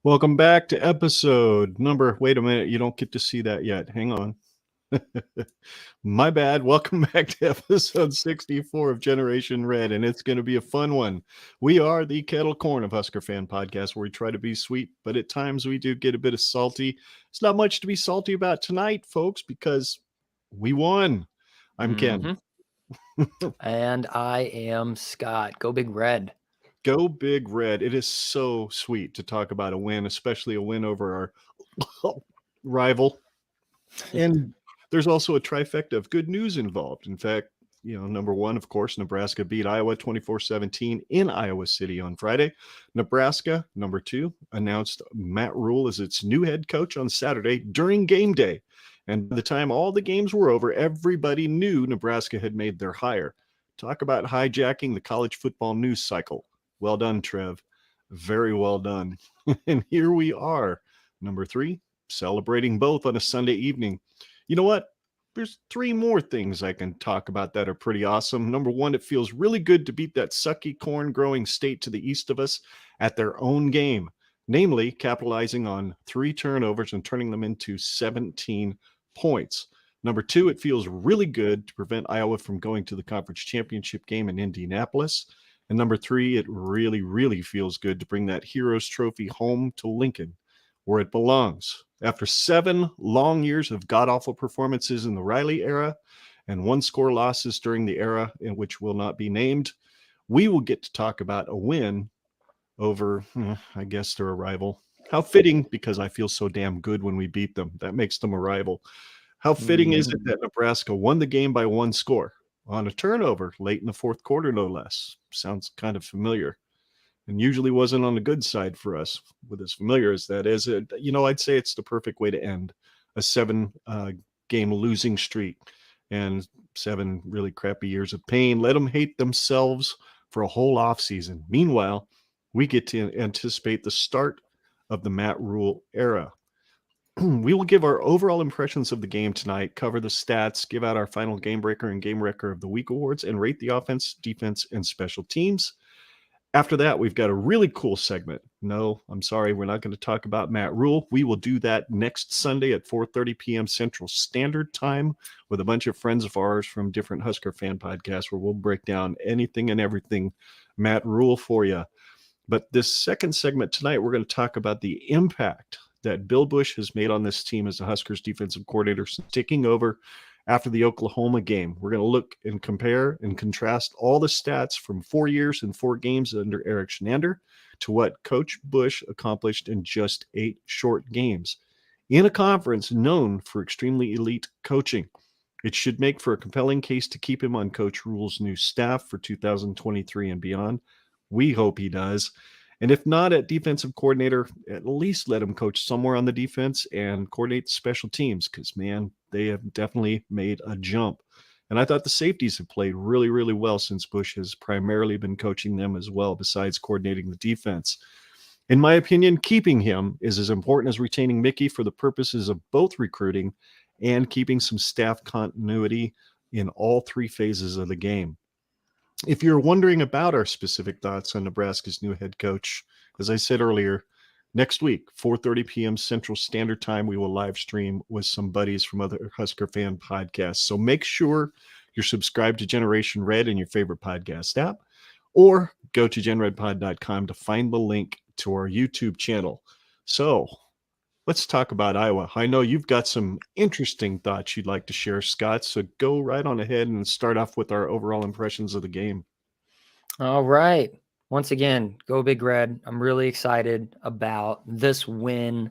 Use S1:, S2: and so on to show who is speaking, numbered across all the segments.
S1: Welcome back to episode number. Wait a minute, you don't get to see that yet. Hang on. My bad. Welcome back to episode 64 of Generation Red, and it's going to be a fun one. We are the Kettle Corn of Husker Fan Podcast, where we try to be sweet, but at times we do get a bit of salty. It's not much to be salty about tonight, folks, because we won. I'm Ken.
S2: And I am Scott. Go Big Red.
S1: Go Big Red. It is so sweet to talk about a win, especially a win over our rival. And there's also a trifecta of good news involved. In fact, number one, of course, Nebraska beat Iowa 24-17 in Iowa City on Friday. Nebraska, number two, announced Matt Rhule as its new head coach on Saturday during game day. And by the time all the games were over, everybody knew Nebraska had made their hire. Talk about hijacking the college football news cycle. Well done, Trev. Very well done. And here we are, number three, celebrating both on a Sunday evening. You know what? There's three more things I can talk about that are pretty awesome. Number one, it feels really good to beat that sucky-corn-growing state to the east of us at their own game, namely capitalizing on 3 turnovers and turning them into 17 points. Number two, it feels really good to prevent Iowa from going to the conference championship game in Indianapolis. And number three, it really, really feels good to bring that Heroes Trophy home to Lincoln, where it belongs. After 7 long years of god-awful performances in the Riley era and 1-score losses during the era in which will not be named, we will get to talk about a win over, I guess they're a rival. How fitting, because I feel so damn good when we beat them. That makes them a rival. How fitting is it that Nebraska won the game by 1 score on a turnover late in the fourth quarter, no less? Sounds kind of familiar. And usually wasn't on the good side for us, with as familiar as that is. I'd say it's the perfect way to end a 7-game losing streak and 7 really crappy years of pain. Let them hate themselves for a whole offseason. Meanwhile, we get to anticipate the start of the Matt Rhule era. We will give our overall impressions of the game tonight, cover the stats, give out our final game breaker and game wrecker of the week awards, and rate the offense, defense, and special teams. After that, we've got a really cool segment. No, I'm sorry, we're not going to talk about Matt Rhule. We will do that next Sunday at 4:30 p.m. Central Standard Time with a bunch of friends of ours from different Husker fan podcasts, where we'll break down anything and everything Matt Rhule for you. But this second segment tonight, we're going to talk about the impact that Bill Busch has made on this team as the Huskers defensive coordinator since taking over after the Oklahoma game. We're going to look and compare and contrast all the stats from 4 years and 4 games under Eric Shenander to what Coach Busch accomplished in just 8 short games in a conference known for extremely elite coaching. It should make for a compelling case to keep him on Coach Rhule's new staff for 2023 and beyond. We hope he does. And if not at defensive coordinator, at least let him coach somewhere on the defense and coordinate the special teams, because, man, they have definitely made a jump. And I thought the safeties have played really, really well since Busch has primarily been coaching them as well, besides coordinating the defense. In my opinion, keeping him is as important as retaining Mickey for the purposes of both recruiting and keeping some staff continuity in all 3 phases of the game. If you're wondering about our specific thoughts on Nebraska's new head coach, as I said earlier, next week, 4:30 p.m. Central Standard Time, we will live stream with some buddies from other Husker fan podcasts. So make sure you're subscribed to Generation Red in your favorite podcast app, or go to genredpod.com to find the link to our YouTube channel. So let's talk about Iowa. I know you've got some interesting thoughts you'd like to share, Scott, so go right on ahead and start off with our overall impressions of the game.
S2: All right. Once again, go Big Red. I'm really excited about this win.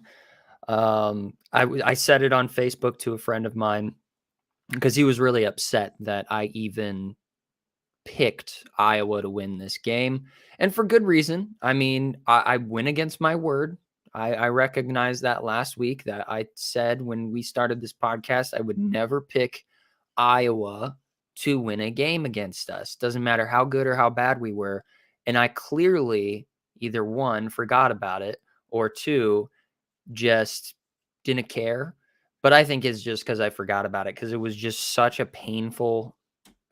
S2: I said it on Facebook to a friend of mine because he was really upset that I even picked Iowa to win this game, and for good reason. I mean, I went against my word. I recognized that last week, that I said when we started this podcast, I would never pick Iowa to win a game against us. Doesn't matter how good or how bad we were. And I clearly either 1, forgot about it, or 2, just didn't care. But I think it's just because I forgot about it, because it was just such a painful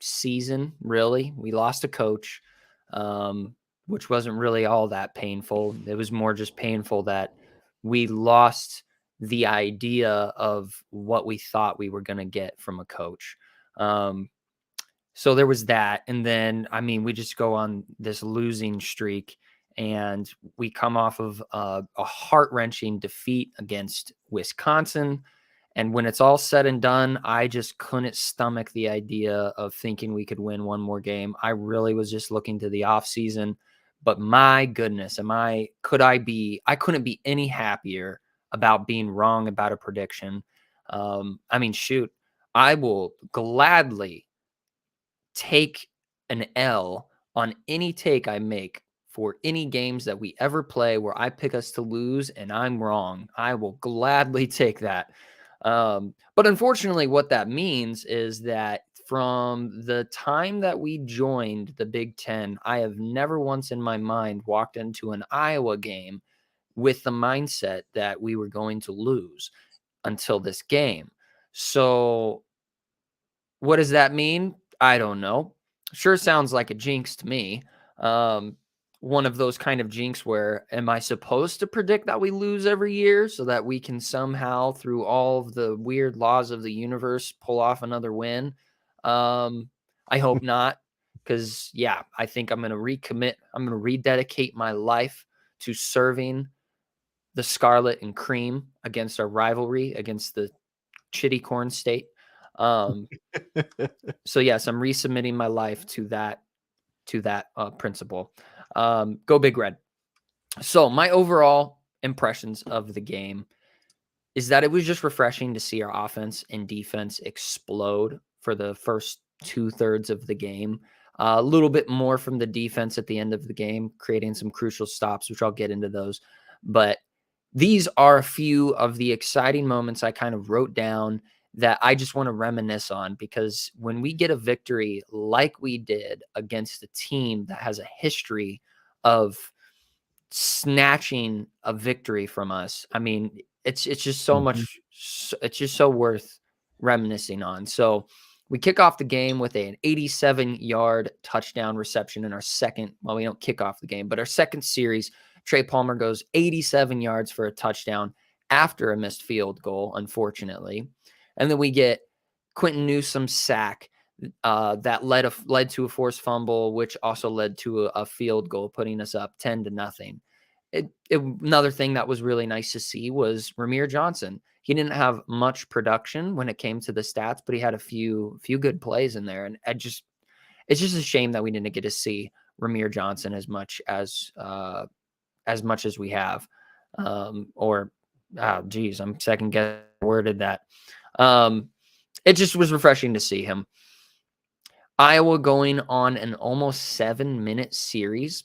S2: season, really. We lost a coach, which wasn't really all that painful. It was more just painful that we lost the idea of what we thought we were going to get from a coach. So there was that. And then, I mean, we just go on this losing streak, and we come off of a heart-wrenching defeat against Wisconsin. And when it's all said and done, I just couldn't stomach the idea of thinking we could win one more game. I really was just looking to the offseason. But my goodness, I couldn't be any happier about being wrong about a prediction. I mean, shoot, I will gladly take an L on any take I make for any games that we ever play where I pick us to lose and I'm wrong. I will gladly take that. But unfortunately, what that means is that from the time that we joined the Big Ten, I have never once in my mind walked into an Iowa game with the mindset that we were going to lose until this game. So what does that mean? I don't know. Sure sounds like a jinx to me. One of those kind of jinx where, am I supposed to predict that we lose every year so that we can somehow, through all of the weird laws of the universe, pull off another win? I hope not, because, yeah, I think I'm going to recommit. I'm going to rededicate my life to serving the Scarlet and Cream against our rivalry against the Chitty Corn State. So yes, I'm resubmitting my life to that principle. Go Big Red. So my overall impressions of the game is that it was just refreshing to see our offense and defense explode for the first 2/3 of the game. A little bit more from the defense at the end of the game, creating some crucial stops, which I'll get into those. But these are a few of the exciting moments I kind of wrote down that I just want to reminisce on, because when we get a victory like we did against a team that has a history of snatching a victory from us, I mean, it's just so much, it's just so worth reminiscing on. So we kick off the game with an 87-yard touchdown reception in our second, well, we don't kick off the game, but our second series. Trey Palmer goes 87 yards for a touchdown after a missed field goal, unfortunately. And then we get Quentin Newsom's sack that led to a forced fumble, which also led to a field goal, putting us up 10-0. Another thing that was really nice to see was Ramir Johnson. He didn't have much production when it came to the stats, but he had a few good plays in there. And it's just a shame that we didn't get to see Ramir Johnson as much as we have. I'm second guessing worded that. It just was refreshing to see him. Iowa going on an almost 7-minute series,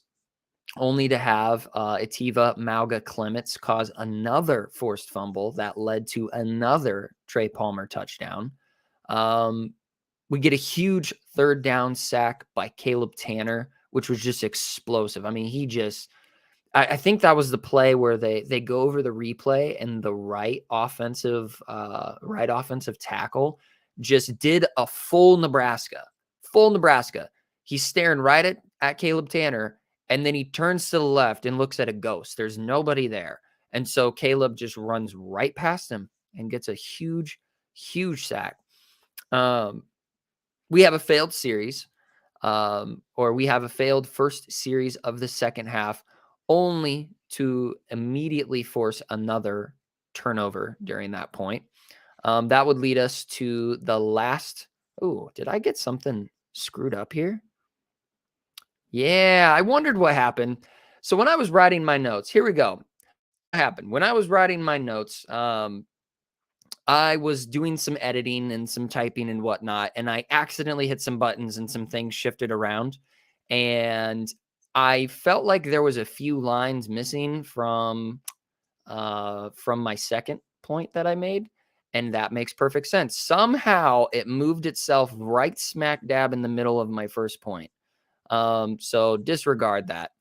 S2: only to have Ativa Mauga-Clements cause another forced fumble that led to another Trey Palmer touchdown. We get a huge third down sack by Caleb Tanner, which was just explosive. I mean, I think that was the play where they go over the replay and the right offensive tackle just did a full Nebraska. He's staring right at Caleb Tanner, and then he turns to the left and looks at a ghost. There's nobody there. And so Caleb just runs right past him and gets a huge, huge sack. We have a failed series, or we have a failed first series of the second half, only to immediately force another turnover during that point. That would lead us to the last. Oh, did I get something screwed up here? Yeah, I wondered what happened. So when I was writing my notes, here we go. What happened? When I was writing my notes, I was doing some editing and some typing and whatnot, and I accidentally hit some buttons and some things shifted around. And I felt like there was a few lines missing from my second point that I made, and that makes perfect sense. Somehow it moved itself right smack dab in the middle of my first point. So disregard that.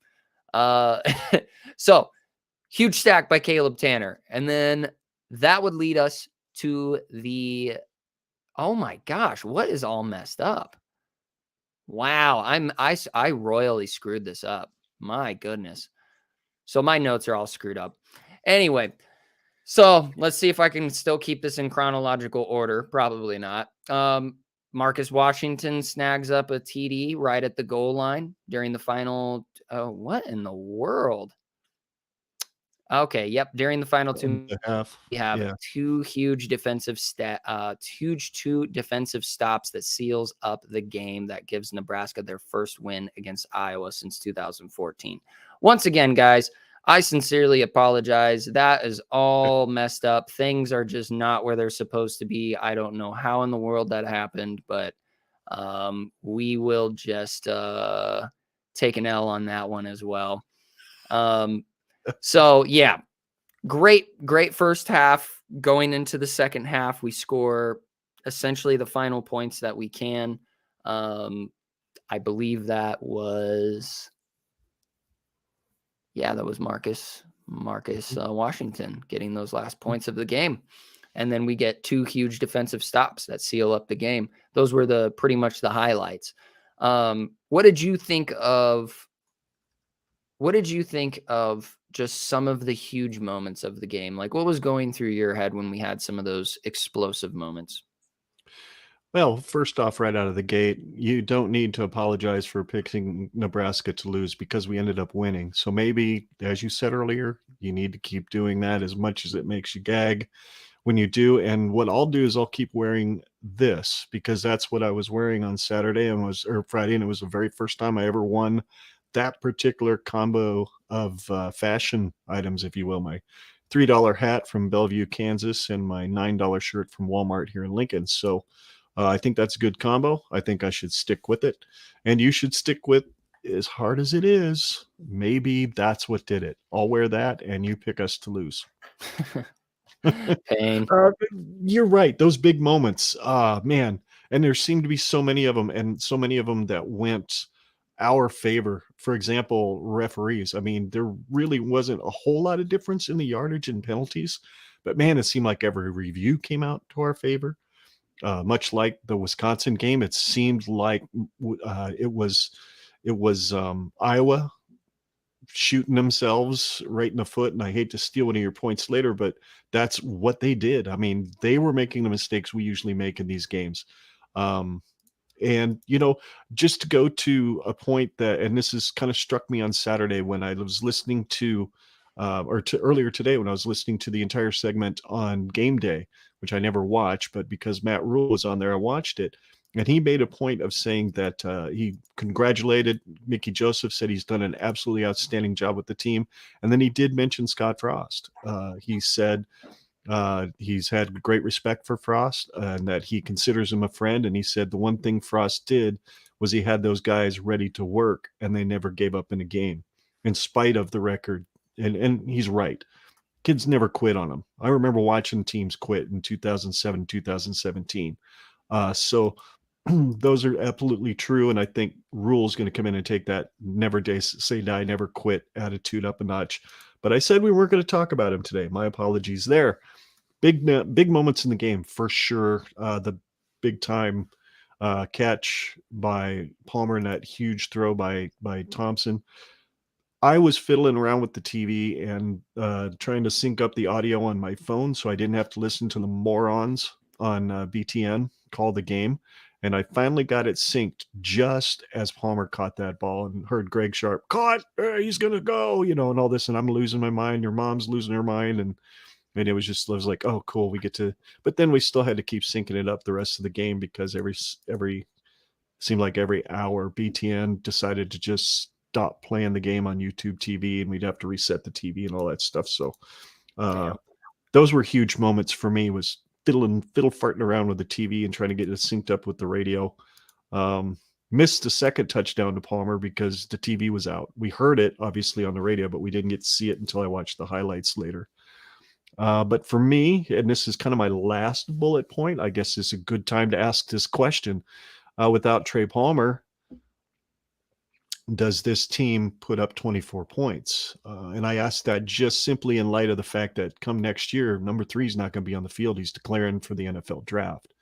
S2: So huge stack by Caleb Tanner, and then that would lead us to the. Oh my gosh, what is all messed up? Wow, I royally screwed this up. My goodness. So my notes are all screwed up. Anyway, So let's see if I can still keep this in chronological order. Probably not. Marcus Washington snags up a TD right at the goal line during the final. What in the world? Okay, yep. During the final 2
S1: Half.
S2: we have
S1: Yeah.
S2: two defensive stops that seals up the game that gives Nebraska their first win against Iowa since 2014. Once again, guys, I sincerely apologize. That is all messed up. Things are just not where they're supposed to be. I don't know how in the world that happened, but we will just take an L on that one as well. So yeah, great first half. Going into the second half, we score essentially the final points that we can. I believe that was Marcus Washington getting those last points of the game. And then we get two huge defensive stops that seal up the game. Those were pretty much the highlights. What did you think of just some of the huge moments of the game? Like, what was going through your head when we had some of those explosive moments?
S1: Well, first off, right out of the gate, you don't need to apologize for picking Nebraska to lose because we ended up winning. So maybe, as you said earlier, you need to keep doing that as much as it makes you gag when you do. And what I'll do is I'll keep wearing this because that's what I was wearing on Saturday or Friday, and it was the very first time I ever won that particular combo of fashion items, if you will. My $3 hat from Bellevue, Kansas, and my $9 shirt from Walmart here in Lincoln. So I think that's a good combo. I think I should stick with it. And you should stick with, as hard as it is, maybe that's what did it. I'll wear that and you pick us to lose.
S2: Pain.
S1: You're right. Those big moments, man. And there seemed to be so many of them, and so many of them that went our favor. For example, referees. I mean, there really wasn't a whole lot of difference in the yardage and penalties, but man, it seemed like every review came out to our favor. Much like the Wisconsin game, it seemed like it was Iowa shooting themselves right in the foot. And I hate to steal one of your points later, but that's what they did. I mean, they were making the mistakes we usually make in these games. And, just to go to a point and this is kind of struck me on Saturday when I was listening to, earlier today when I was listening to the entire segment on Game Day, which I never watch, but because Matt Rhule was on there, I watched it. And he made a point of saying that he congratulated Mickey Joseph, said he's done an absolutely outstanding job with the team. And then he did mention Scott Frost. He said he's had great respect for Frost and that he considers him a friend. And he said the one thing Frost did was he had those guys ready to work and they never gave up in a game in spite of the record. And he's right. Kids never quit on them. I remember watching teams quit in 2007, 2017. So those are absolutely true. And I think Rhule's going to come in and take that never say die, never quit attitude up a notch. But I said we weren't going to talk about him today. My apologies there. Big moments in the game for sure. The big time catch by Palmer and that huge throw by Thompson. I was fiddling around with the TV and trying to sync up the audio on my phone so I didn't have to listen to the morons on BTN call the game. And I finally got it synced just as Palmer caught that ball and heard Greg Sharp, caught, he's going to go, and all this. And I'm losing my mind. Your mom's losing her mind. And it was like, oh, cool. We get to, but then we still had to keep syncing it up the rest of the game because seemed like every hour BTN decided to just stop playing the game on YouTube TV and we'd have to reset the TV and all that stuff. So those were huge moments for me, was fiddle farting around with the TV and trying to get it synced up with the radio. Missed the second touchdown to Palmer because the TV was out. We heard it obviously on the radio, but we didn't get to see it until I watched the highlights later. But for me, and this is kind of my last bullet point, I guess it's a good time to ask this question. Without Trey Palmer, does this team put up 24 points? And I asked that just simply in light of the fact that come next year, number 3 is not going to be on the field. He's declaring for the NFL draft.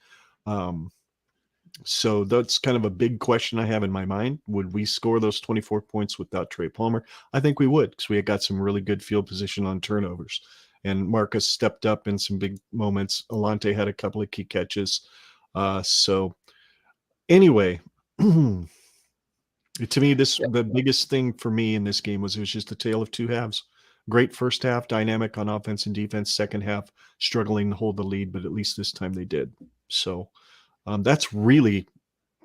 S1: So that's kind of a big question I have in my mind. Would we score those 24 points without Trey Palmer? I think we would, because we had got some really good field position on turnovers. and Marcus stepped up in some big moments. Alante had a couple of key catches. So anyway, to me, the biggest thing for me in this game was it was just a tale of two halves. Great first half, dynamic on offense and defense. Second half, struggling to hold the lead, but at least this time they did. So that's really,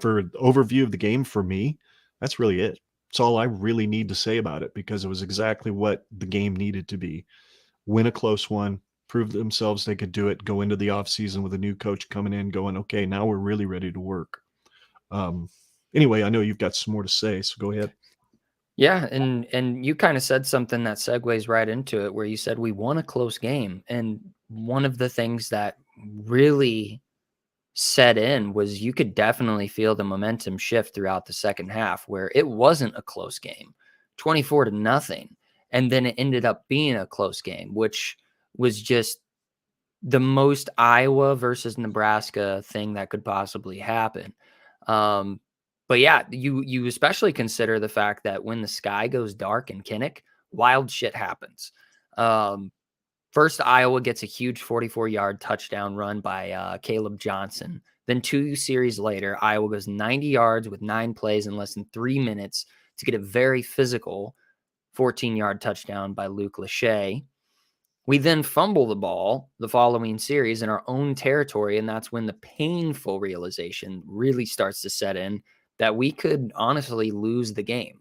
S1: for the overview of the game for me, that's really it. That's all I really need to say about it, because it was exactly what the game needed to be. Win a close one, prove themselves they could do it, go into the offseason with a new coach coming in going, okay, now we're really ready to work. Anyway, I know you've got some more to say, so go ahead.
S2: Yeah, and you kind of said something that segues right into it, where you said we won a close game. And one of the things that really set in was you could definitely feel the momentum shift throughout the second half, where it wasn't a close game, 24-0. And then it ended up being a close game, which was just the most Iowa versus Nebraska thing that could possibly happen. But yeah, you especially consider the fact that when the sky goes dark in Kinnick, wild shit happens. First, Iowa gets a huge 44-yard touchdown run by Caleb Johnson. Then 2 series later, Iowa goes 90 yards with 9 plays in less than 3 minutes to get a very physical 14-yard touchdown by Luke Lachey. We then fumble the ball the following series in our own territory, and that's when the painful realization really starts to set in that we could honestly lose the game.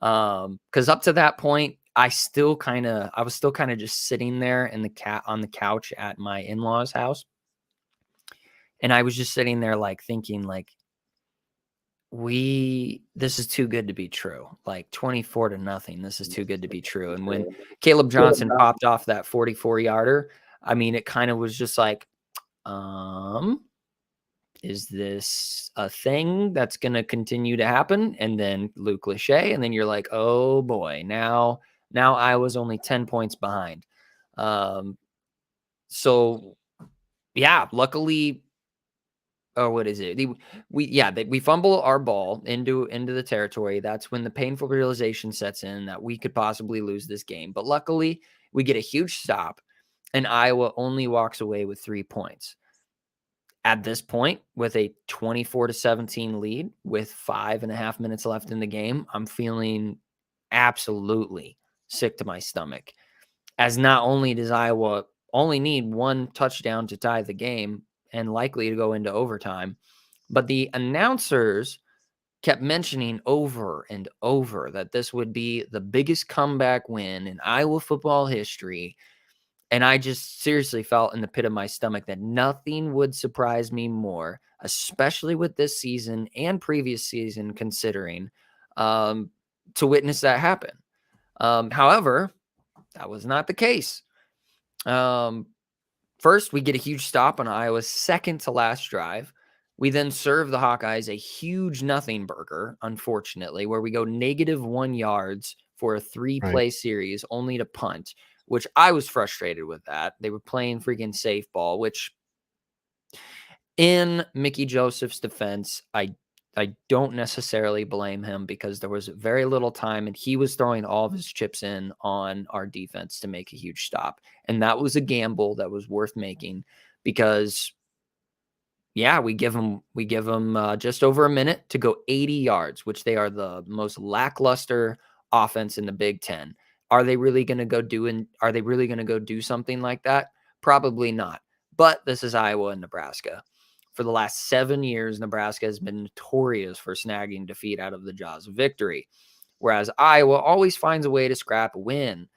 S2: Because up to that point, I was still kind of just sitting there on the couch at my in-laws' house, and I was just sitting there like thinking like, this is too good to be true. Like 24-0. This is too good to be true. And when Caleb Johnson popped off that 44-yarder, I mean, it kind of was just like, is this a thing that's going to continue to happen? And then Luke Lachey, and then you're like, oh boy, now I was only 10 points behind. So yeah, luckily, what is it? We fumble our ball into the territory. That's when the painful realization sets in that we could possibly lose this game. But luckily, we get a huge stop, and Iowa only walks away with 3 points. At this point, with a 24-17 lead with 5.5 minutes left in the game, I'm feeling absolutely sick to my stomach. As not only does Iowa only need 1 touchdown to tie the game and likely to go into overtime, but the announcers kept mentioning over and over that this would be the biggest comeback win in Iowa football history. And I just seriously felt in the pit of my stomach that nothing would surprise me more, especially with this season and previous season considering, to witness that happen. However, that was not the case. First, we get a huge stop on Iowa's second to last drive. We then serve the Hawkeyes a huge nothing burger, unfortunately, where we go -1 yards for a 3-play series only to punt, which I was frustrated with that. They were playing freaking safe ball, which in Mickey Joseph's defense, I don't necessarily blame him, because there was very little time and he was throwing all of his chips in on our defense to make a huge stop. And that was a gamble that was worth making, because yeah, we give them just over a minute to go 80 yards, which they are the most lackluster offense in the Big Ten. Are they really going to go do something like that? Probably not. But this is Iowa and Nebraska. For the last 7 years, Nebraska has been notorious for snagging defeat out of the jaws of victory, whereas Iowa always finds a way to scrap a win.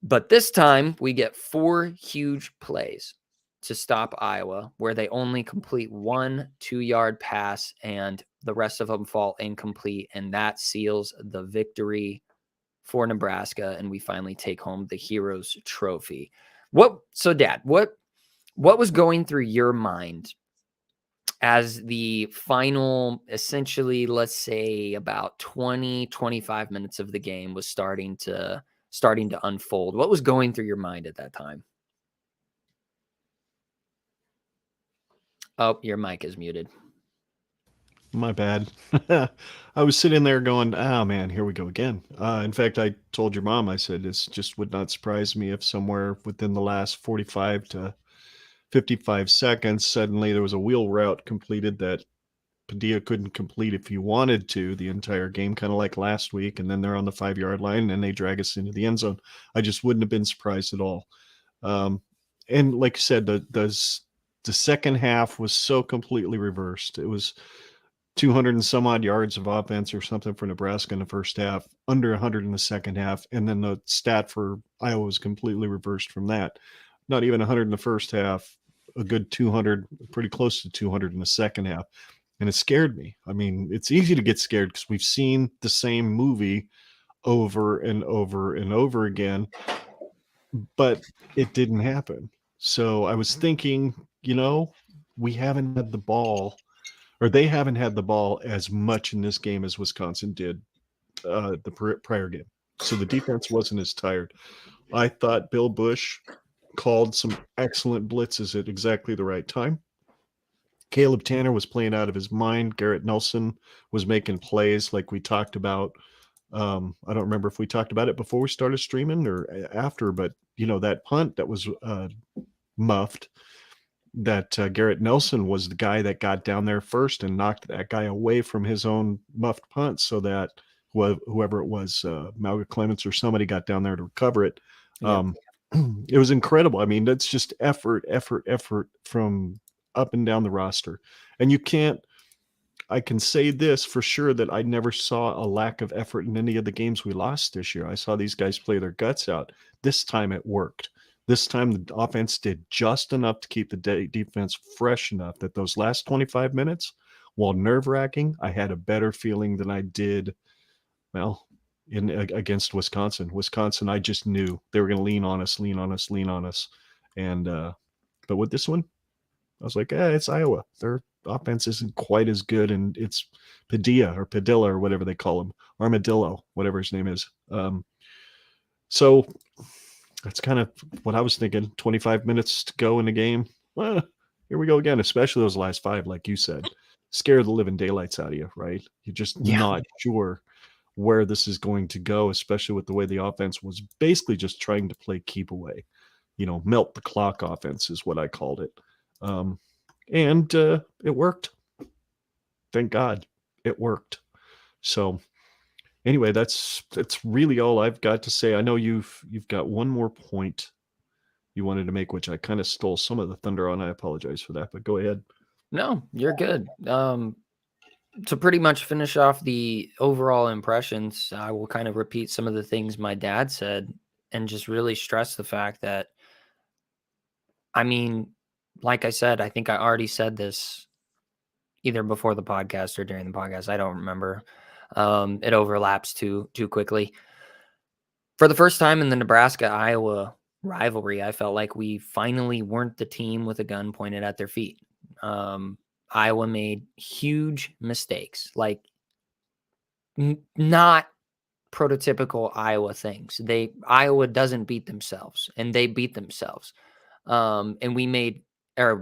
S2: But this time, we get 4 huge plays to stop Iowa, where they only complete 1 2-yard pass, and the rest of them fall incomplete, and that seals the victory for Nebraska, and we finally take home the Heroes Trophy. Dad, what was going through your mind as the final, essentially, let's say about 20-25 minutes of the game was starting to unfold? What was going through your mind at that time? Oh, your mic is muted.
S1: My bad. I was sitting there going, "Oh man, here we go again." In fact, I told your mom, I said, "This just would not surprise me if somewhere within the last 45 to 55 seconds, suddenly there was a wheel route completed that Padilla couldn't complete if he wanted to the entire game, kind of like last week, and then they're on the 5 yard line and they drag us into the end zone." I just wouldn't have been surprised at all. Um, and like you said, the second half was so completely reversed. It was 200 and some odd yards of offense or something for Nebraska in the first half, under 100 in the second half, and then the stat for Iowa was completely reversed from that. Not even 100 in the first half, a good 200, pretty close to 200 in the second half. And it scared me. I mean, it's easy to get scared because we've seen the same movie over and over and over again, but it didn't happen. So I was thinking, we haven't had the ball, or they haven't had the ball as much in this game as Wisconsin did the prior game. So the defense wasn't as tired. I thought Bill Busch called some excellent blitzes at exactly the right time. Caleb Tanner was playing out of his mind. Garrett Nelson was making plays like we talked about. I don't remember if we talked about it before we started streaming or after, but that punt that was muffed, that Garrett Nelson was the guy that got down there first and knocked that guy away from his own muffed punt, so that whoever it was, Mauga-Clements or somebody, got down there to recover it.
S2: Yep.
S1: It was incredible. I mean, that's just effort from up and down the roster. And I can say this for sure, that I never saw a lack of effort in any of the games we lost this year. I saw these guys play their guts out. This time it worked. This time the offense did just enough to keep the defense fresh enough that those last 25 minutes, while nerve-wracking, I had a better feeling than I did, well, against Wisconsin. Wisconsin, I just knew they were going to lean on us. And but with this one, I was like, it's Iowa. Their offense isn't quite as good, and it's Padilla or whatever they call him, Armadillo, whatever his name is. So that's kind of what I was thinking. 25 minutes to go in the game. Well, here we go again, especially those last 5, like you said. Scare the living daylights out of you, right? You're just not sure where this is going to go, especially with the way the offense was basically just trying to play keep away. Melt the clock offense is what I called it. And it worked. Thank God it worked. So anyway, that's really all I've got to say. I know you've got one more point you wanted to make, which I kind of stole some of the thunder on. I apologize for that, but go ahead.
S2: No, you're good. To pretty much finish off the overall impressions, I will kind of repeat some of the things my dad said and just really stress the fact that, I mean, like I said, I think I already said this either before the podcast or during the podcast. I don't remember. It overlaps too quickly. For the first time in the Nebraska-Iowa rivalry, I felt like we finally weren't the team with a gun pointed at their feet. Iowa made huge mistakes, like not prototypical Iowa things. Iowa doesn't beat themselves, and they beat themselves. And we made, it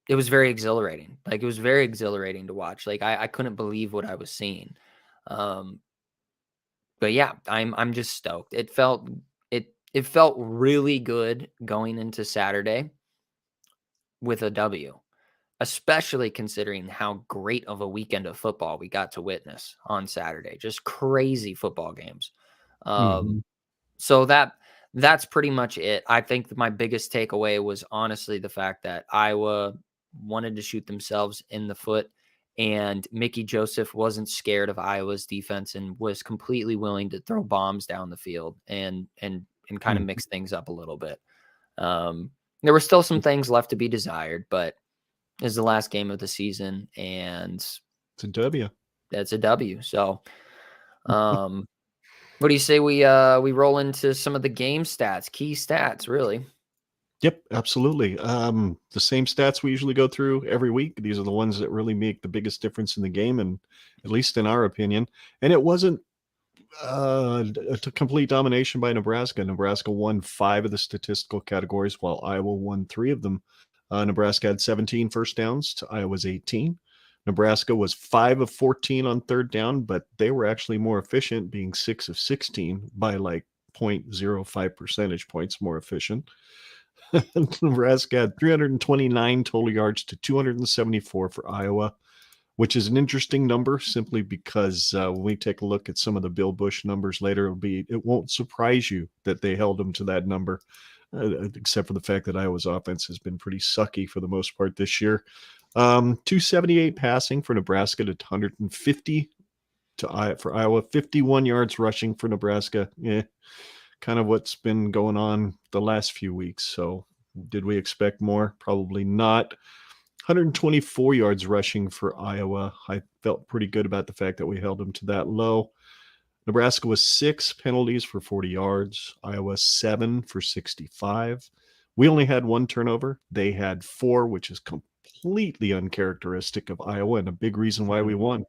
S2: was very exhilarating. Like, it was very exhilarating to watch. Like, I couldn't believe what I was seeing. But yeah, I'm just stoked. It felt really good going into Saturday with a W, especially considering how great of a weekend of football we got to witness on Saturday. Just crazy football games. So that's pretty much it. I think my biggest takeaway was honestly the fact that Iowa wanted to shoot themselves in the foot, and Mickey Joseph wasn't scared of Iowa's defense and was completely willing to throw bombs down the field and kind of mix things up a little bit. There were still some things left to be desired, but it's the last game of the season, and
S1: it's a W.
S2: That's a W. So, what do you say we roll into some of the game stats, key stats, really?
S1: Yep, absolutely. The same stats we usually go through every week. These are the ones that really make the biggest difference in the game, and at least in our opinion. And it wasn't a complete domination by Nebraska. Nebraska won 5 of the statistical categories, while Iowa won 3 of them. Nebraska had 17 first downs to Iowa's 18. Nebraska was 5 of 14 on third down, but they were actually more efficient, being 6 of 16 by like 0.05 percentage points more efficient. Nebraska had 329 total yards to 274 for Iowa, which is an interesting number simply because when we take a look at some of the Bill Busch numbers later, it won't surprise you that they held them to that number, except for the fact that Iowa's offense has been pretty sucky for the most part this year. 278 passing for Nebraska to 150 for Iowa, 51 yards rushing for Nebraska. Kind of what's been going on the last few weeks. So did we expect more? Probably not. 124 yards rushing for Iowa. I felt pretty good about the fact that we held them to that low. Nebraska was 6 penalties for 40 yards. Iowa 7 for 65. We only had 1 turnover. They had 4, which is completely uncharacteristic of Iowa and a big reason why we won.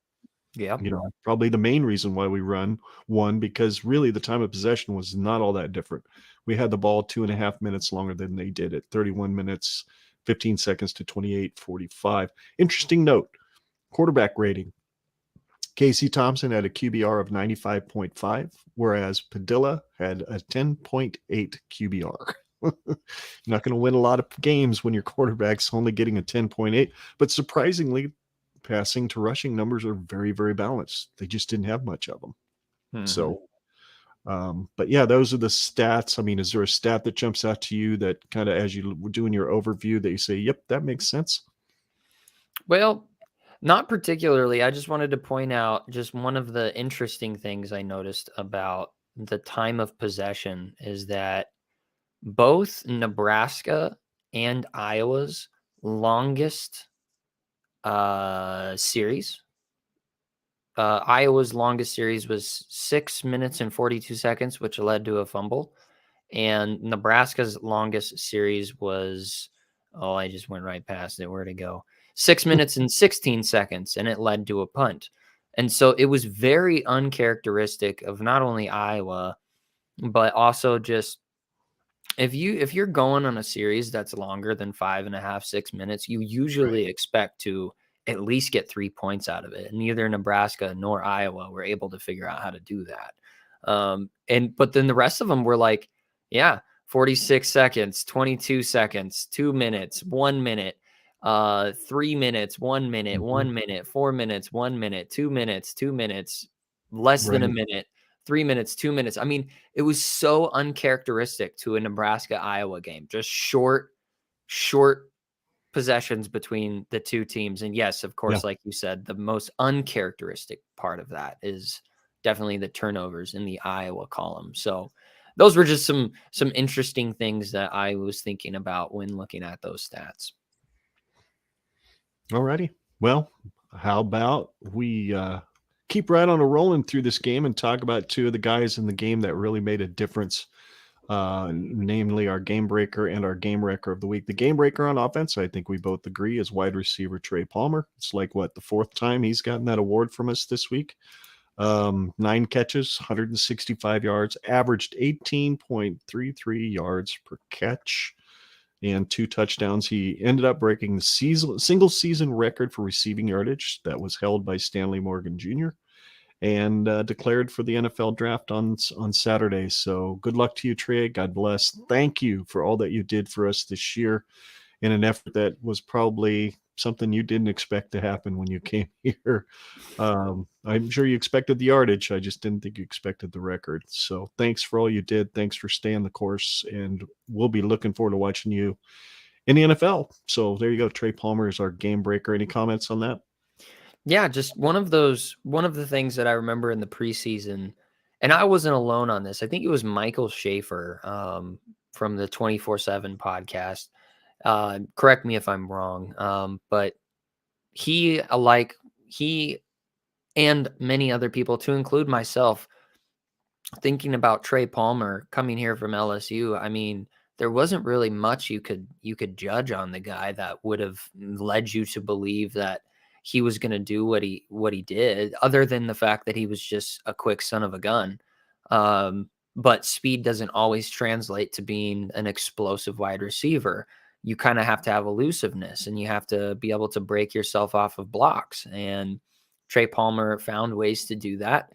S2: Yeah.
S1: Probably the main reason why we won, because really the time of possession was not all that different. We had the ball 2.5 minutes longer than they did at 31 minutes, 15 seconds to 28:45. Interesting note, quarterback rating. Casey Thompson had a QBR of 95.5, whereas Padilla had a 10.8 QBR. You're not going to win a lot of games when your quarterback's only getting a 10.8, but surprisingly, passing to rushing numbers are very, very balanced. They just didn't have much of them.
S2: Mhm.
S1: So, but yeah, those are the stats. I mean, is there a stat that jumps out to you that kind of, as you were doing your overview, that you say, yep, that makes sense?
S2: Well, not particularly. I just wanted to point out just one of the interesting things I noticed about the time of possession is that both Nebraska and Iowa's longest series, Iowa's longest series was 6 minutes and 42 seconds, which led to a fumble. And Nebraska's longest series was, I just went right past it. Where'd it go? 6 minutes and 16 seconds, and it led to a punt. And so it was very uncharacteristic of not only Iowa, but also just if you're going on a series that's longer than 5.5, 6 minutes, you usually expect to at least get 3 points out of it. And neither Nebraska nor Iowa were able to figure out how to do that. But then the rest of them were like, yeah, 46 seconds, 22 seconds, 2 minutes, 1 minute, 3 minutes, 1 minute, 1 minute, 4 minutes, 1 minute, 2 minutes, 2 minutes, less than a minute, 3 minutes, 2 minutes. I mean, it was so uncharacteristic to a Nebraska-Iowa game. Just short possessions between the two teams. And yes, of course, like you said, the most uncharacteristic part of that is definitely the turnovers in the Iowa column. So those were just some interesting things that I was thinking about when looking at those stats.
S1: Alrighty. Well, how about we keep right on a rolling through this game and talk about 2 of the guys in the game that really made a difference, namely our game breaker and our game wrecker of the week. The game breaker on offense, I think we both agree, is wide receiver Trey Palmer. It's like, the 4th time he's gotten that award from us this week. 9 catches, 165 yards, averaged 18.33 yards per catch, and 2 touchdowns. He ended up breaking the single season record for receiving yardage that was held by Stanley Morgan Jr. and declared for the NFL draft on Saturday. So good luck to you, Trey. God bless. Thank you for all that you did for us this year in an effort that was probably something you didn't expect to happen when you came here. I'm sure you expected the yardage. I just didn't think you expected the record. So thanks for all you did. Thanks for staying the course. And we'll be looking forward to watching you in the NFL. So there you go. Trey Palmer is our game breaker. Any comments on that?
S2: Yeah, just one of the things that I remember in the preseason, and I wasn't alone on this. I think it was Michael Schaefer from the 24/7 podcast. Correct me if I'm wrong. But he and many other people, to include myself, thinking about Trey Palmer coming here from LSU. I mean, there wasn't really much you could judge on the guy that would have led you to believe that he was going to do what he did, other than the fact that he was just a quick son of a gun. But speed doesn't always translate to being an explosive wide receiver. you kind of have to have elusiveness and you have to be able to break yourself off of blocks. And Trey Palmer found ways to do that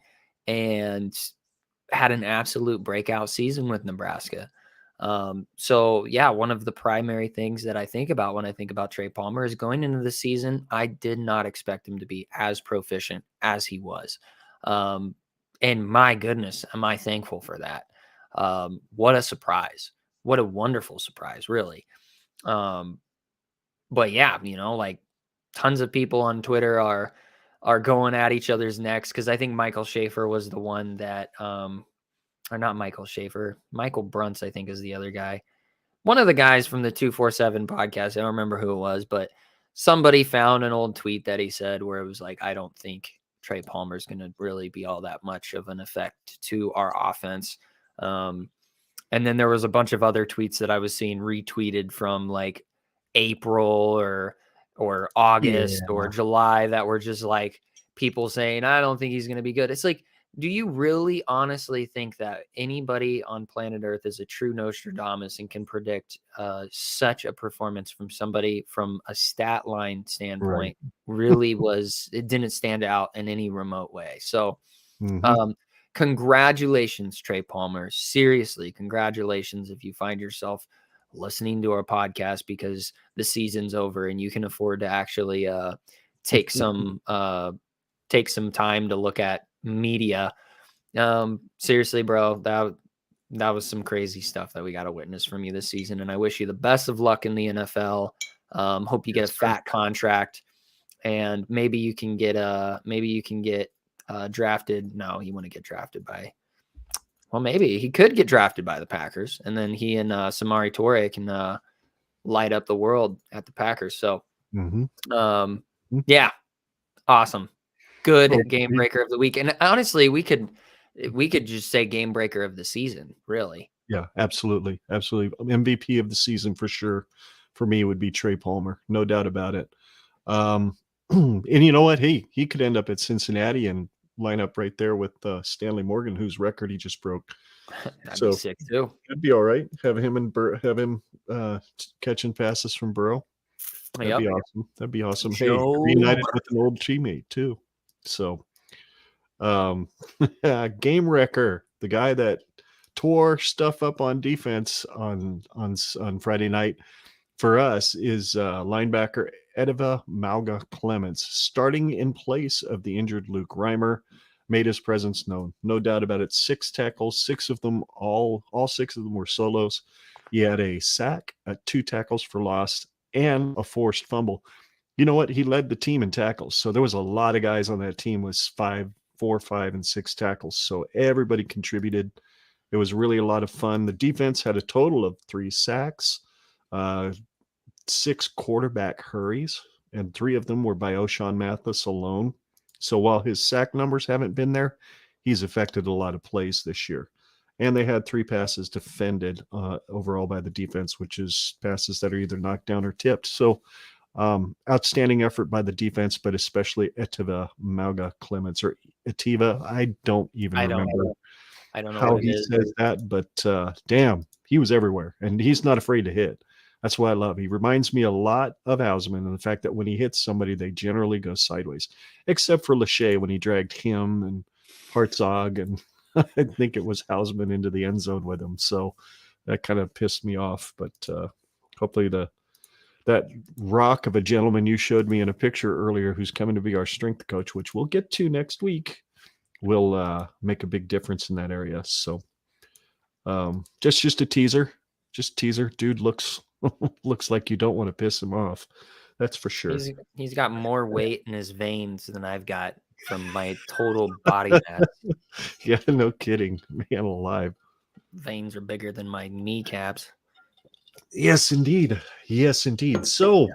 S2: and had an absolute breakout season with Nebraska. So yeah, one of the primary things that I think about when I think about Trey Palmer is going into the season, I did not expect him to be as proficient as he was. And my goodness, am I thankful for that. What a surprise. What a wonderful surprise, really. But yeah, like tons of people on Twitter are going at each other's necks, because I think Michael Schaefer was the one that or not Michael Schaefer, Michael Bruntz, I think, is the other guy. One of the guys from the 247 podcast. I don't remember who it was, but somebody found an old tweet that he said where it was like, I don't think Trey Palmer is going to really be all that much of an effect to our offense. And then there was a bunch of other tweets that I was seeing retweeted from like April or August or July that were just like people saying, I don't think he's going to be good. It's like, do you really honestly think that anybody on planet Earth is a true Nostradamus and can predict such a performance from somebody from a stat line standpoint? Really it didn't stand out in any remote way. So congratulations, Trey Palmer. Seriously, congratulations if you find yourself listening to our podcast because the season's over and you can afford to actually take some time to look at media. Seriously, bro, that was some crazy stuff that we got to witness from you this season, and I wish you the best of luck in the NFL. Hope you get a fat contract, and maybe you can get drafted. No, you want to get drafted by, well, maybe he could get drafted by the Packers, and then he and Samori Toure can light up the world at the Packers. So yeah, awesome. Good game breaker of the week. And honestly, we could just say game breaker of the season, really.
S1: Yeah, absolutely. Absolutely. MVP of the season for sure. For me would be Trey Palmer. No doubt about it. And you know what? He could end up at Cincinnati and line up right there with Stanley Morgan, whose record he just broke.
S2: That'd be sick too.
S1: That'd be all right. Have him catching passes from Burrow. That'd be awesome. That'd be awesome. Hey, reunited with an old teammate too. So, game wrecker, the guy that tore stuff up on defense on Friday night for us is linebacker Ediva Mauga-Clements, starting in place of the injured Luke Reimer, made his presence known. No doubt about it. 6 tackles, 6 of them, all 6 of them were solos. He had a sack, 2 tackles for loss, and a forced fumble. You know what? He led the team in tackles. So there was a lot of guys on that team with 4, 5, and 6 tackles. So everybody contributed. It was really a lot of fun. The defense had a total of 3 sacks, 6 quarterback hurries, and 3 of them were by O'Shawn Mathis alone. So while his sack numbers haven't been there, he's affected a lot of plays this year. And they had 3 passes defended overall by the defense, which is passes that are either knocked down or tipped. So outstanding effort by the defense, but especially Ediva Mauga-Clements, or Ediva. I don't remember how he says that, but damn, he was everywhere, and he's not afraid to hit. That's what I love. He reminds me a lot of Hausman, and the fact that when he hits somebody, they generally go sideways, except for Lachey when he dragged him and Hartzog, and I think it was Hausman into the end zone with him. So that kind of pissed me off, but hopefully that rock of a gentleman you showed me in a picture earlier, who's coming to be our strength coach, which we'll get to next week, will make a big difference in that area. So just a teaser. Just teaser. Dude looks like you don't want to piss him off. That's for sure.
S2: He's got more weight in his veins than I've got from my total body mass.
S1: Yeah, no kidding. Man alive.
S2: Veins are bigger than my kneecaps.
S1: Yes, indeed. Yes, indeed. So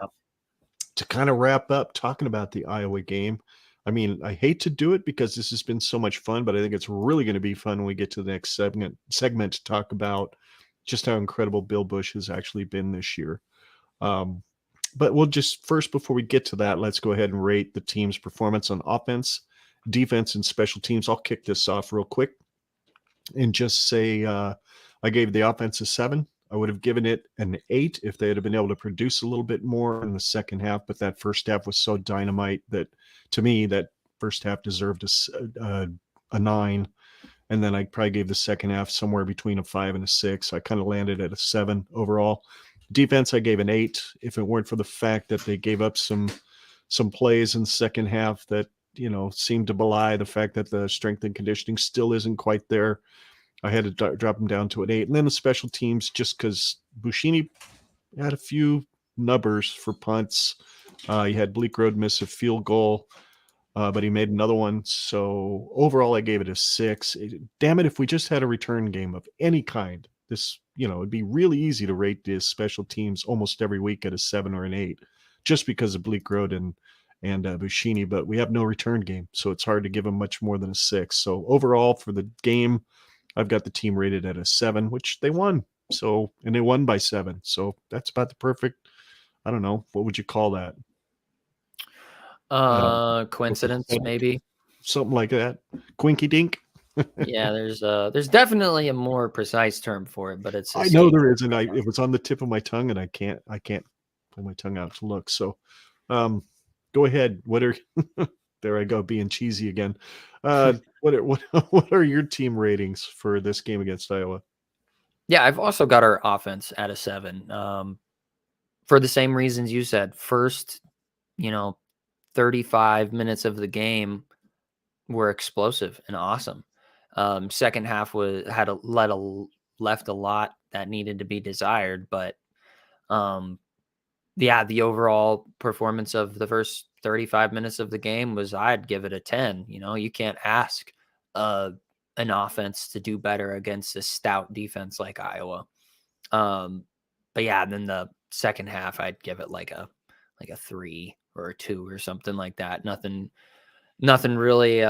S1: to kind of wrap up talking about the Iowa game, I mean, I hate to do it because this has been so much fun, but I think it's really going to be fun when we get to the next segment to talk about just how incredible Bill Busch has actually been this year. But we'll just first, before we get to that, let's go ahead and rate the team's performance on offense, defense, and special teams. I'll kick this off real quick and just say I gave the offense a 7. I would have given it an 8 if they had been able to produce a little bit more in the second half. But that first half was so dynamite that, to me, that first half deserved a 9. And then I probably gave the second half somewhere between a 5 and a 6. I kind of landed at a 7 overall. Defense, I gave an 8. If it weren't for the fact that they gave up some plays in the second half that, seemed to belie the fact that the strength and conditioning still isn't quite there, I had to drop them down to an 8. And then the special teams, just because Buschini had a few nubbers for punts. He had Bleak Road miss a field goal, but he made another one. So overall, I gave it a 6. Damn it, if we just had a return game of any kind, this, it'd be really easy to rate the special teams almost every week at a 7 or an 8, just because of Bleak Road and Buschini. But we have no return game, so it's hard to give them much more than a 6. So overall, for the game, I've got the team rated at a 7, which they won. So, and they won by 7. So that's about the perfect, I don't know, what would you call that?
S2: Coincidence, maybe.
S1: Something like that. Quinky dink.
S2: Yeah, there's definitely a more precise term for it, but it's.
S1: I know there is, and it was on the tip of my tongue, and I can't pull my tongue out to look. So, go ahead. What are there I go being cheesy again. What are your team ratings for this game against Iowa?
S2: Yeah, I've also got our offense at a 7. For the same reasons you said. First, 35 minutes of the game were explosive and awesome. Second half left a lot that needed to be desired, but the overall performance of the first 35 minutes of the game was, I'd give it a 10. You can't ask an offense to do better against a stout defense like Iowa. But yeah, then the second half, I'd give it like a 3 or a 2 or something like that. Nothing really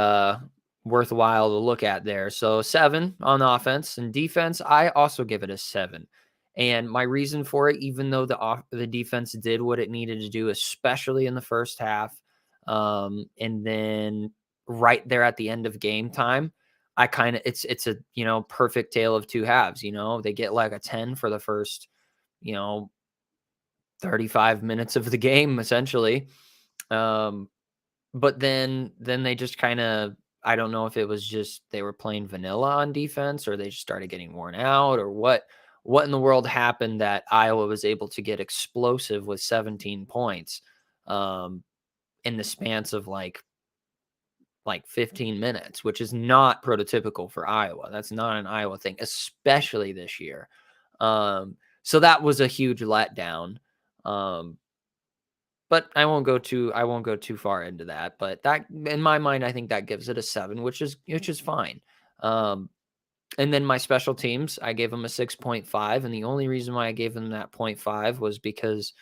S2: worthwhile to look at there. So 7 on offense. And defense, I also give it a 7. And my reason for it, even though the defense did what it needed to do, especially in the first half, and then right there at the end of game time, I kind of it's a perfect tale of two halves. They get like a 10 for the first 35 minutes of the game essentially, but then they just kind of, I don't know if it was just they were playing vanilla on defense or they just started getting worn out or what in the world happened that Iowa was able to get explosive with 17 points in the spans of like 15 minutes, which is not prototypical for Iowa. That's not an Iowa thing, especially this year. So that was a huge letdown. But I won't go too far into that. But that, in my mind, I think that gives it a 7, which is fine. And then my special teams, I gave them a 6.5, and the only reason why I gave them that 0.5 was because,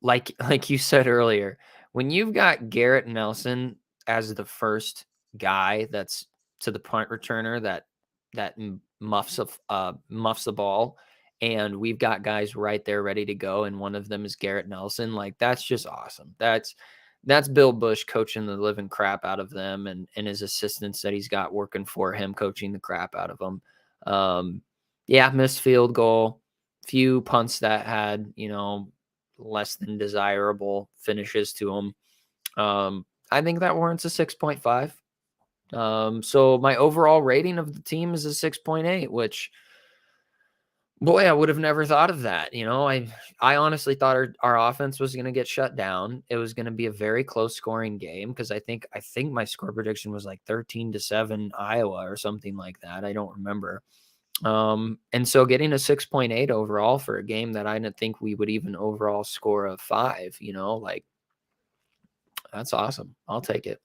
S2: like you said earlier, when you've got Garrett Nelson as the first guy that's to the punt returner that muffs the ball, and we've got guys right there ready to go, and one of them is Garrett Nelson, like that's just awesome. That's Bill Busch coaching the living crap out of them, and his assistants that he's got working for him coaching the crap out of them. Missed field goal, few punts that had less than desirable finishes to them. I think that warrants a 6.5. So my overall rating of the team is a 6.8, which, boy, I would have never thought of that. I honestly thought our offense was going to get shut down. It was going to be a very close scoring game because I think my score prediction was like 13-7 Iowa or something like that. I don't remember. And so getting a 6.8 overall for a game that I didn't think we would even overall score a 5, that's awesome. I'll take it.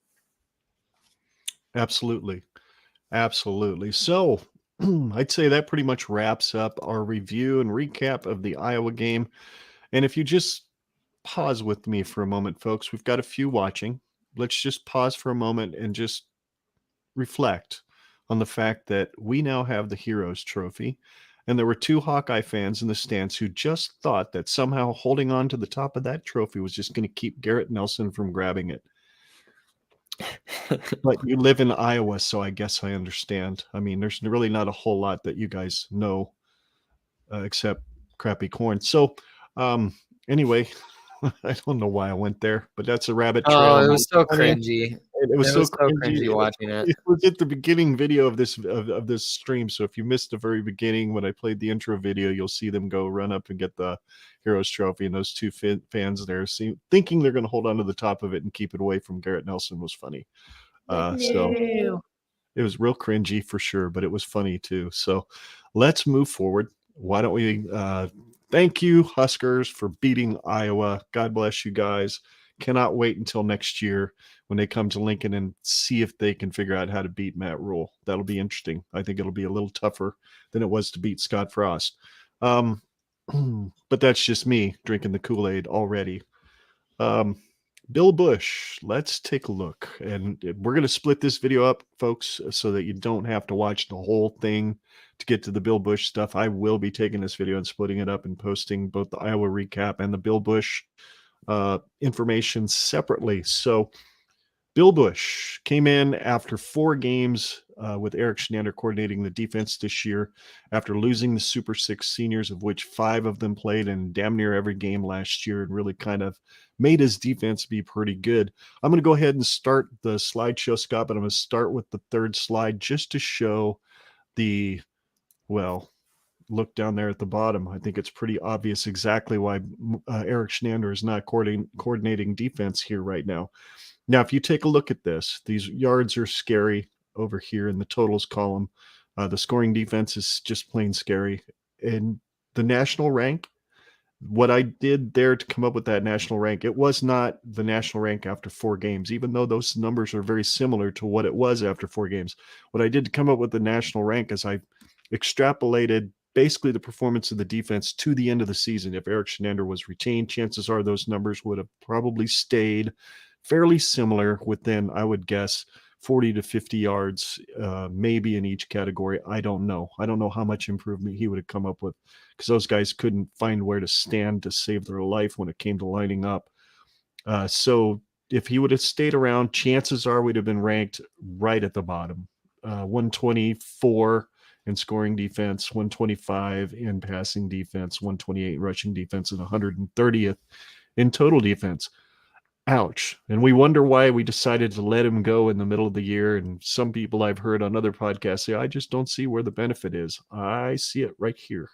S1: Absolutely. So I'd say that pretty much wraps up our review and recap of the Iowa game. And if you just pause with me for a moment, folks, we've got a few watching. Let's just pause for a moment and just reflect on the fact that we now have the Heroes Trophy. And there were 2 Hawkeye fans in the stands who just thought that somehow holding on to the top of that trophy was just going to keep Garrett Nelson from grabbing it. But you live in Iowa, so I guess I understand. I mean, there's really not a whole lot that you guys know except crappy corn. So anyway, I don't know why I went there, but that's a rabbit trail.
S2: Oh, it
S1: And
S2: was so
S1: funny.
S2: cringy.
S1: It was
S2: It
S1: so
S2: was so
S1: cringy.
S2: cringy watching it.
S1: It was at the beginning video of this stream. So if you missed the very beginning when I played the intro video, you'll see them go run up and get the Heroes Trophy, and those two fans there thinking they're going to hold on to the top of it and keep it away from Garrett Nelson was funny. So it was real cringy for sure, but it was funny too. So let's move forward. Why don't we thank you, Huskers, for beating Iowa. God bless you guys. Cannot wait until next year when they come to Lincoln and see if they can figure out how to beat Matt Rhule. That'll be interesting. I think it'll be a little tougher than it was to beat Scott Frost. But that's just me drinking the Kool-Aid already. Bill Busch, let's take a look. And we're going to split this video up, folks, so that you don't have to watch the whole thing to get to the Bill Busch stuff. I will be taking this video and splitting it up and posting both the Iowa recap and the Bill Busch information separately. So Bill Busch came in after 4 games with Eric Shenander coordinating the defense this year after losing the Super 6 seniors, of which 5 of them played in damn near every game last year, and really kind of made his defense be pretty good. I'm going to go ahead and start the slideshow, Scott, but I'm going to start with the third slide just to show the, well, look down there at the bottom. I think it's pretty obvious exactly why Eric Shenander is not coordinating defense here right now. Now, if you take a look at this, these yards are scary over here in the totals column. The scoring defense is just plain scary. And the national rank, what I did there to come up with that national rank, it was not the national rank after 4 games, even though those numbers are very similar to what it was after 4 games. What I did to come up with the national rank is I extrapolated basically the performance of the defense to the end of the season. If Eric Shenander was retained, chances are those numbers would have probably stayed fairly similar within, I would guess, 40 to 50 yards, maybe in each category. I don't know. I don't know how much improvement he would have come up with, because those guys couldn't find where to stand to save their life when it came to lining up. So if he would have stayed around, chances are we'd have been ranked right at the bottom. 124 in scoring defense, 125 in passing defense, 128 in rushing defense, and 130th in total defense. Ouch. And we wonder why we decided to let him go in the middle of the year. And some people I've heard on other podcasts say, I just don't see where the benefit is. I see it right here.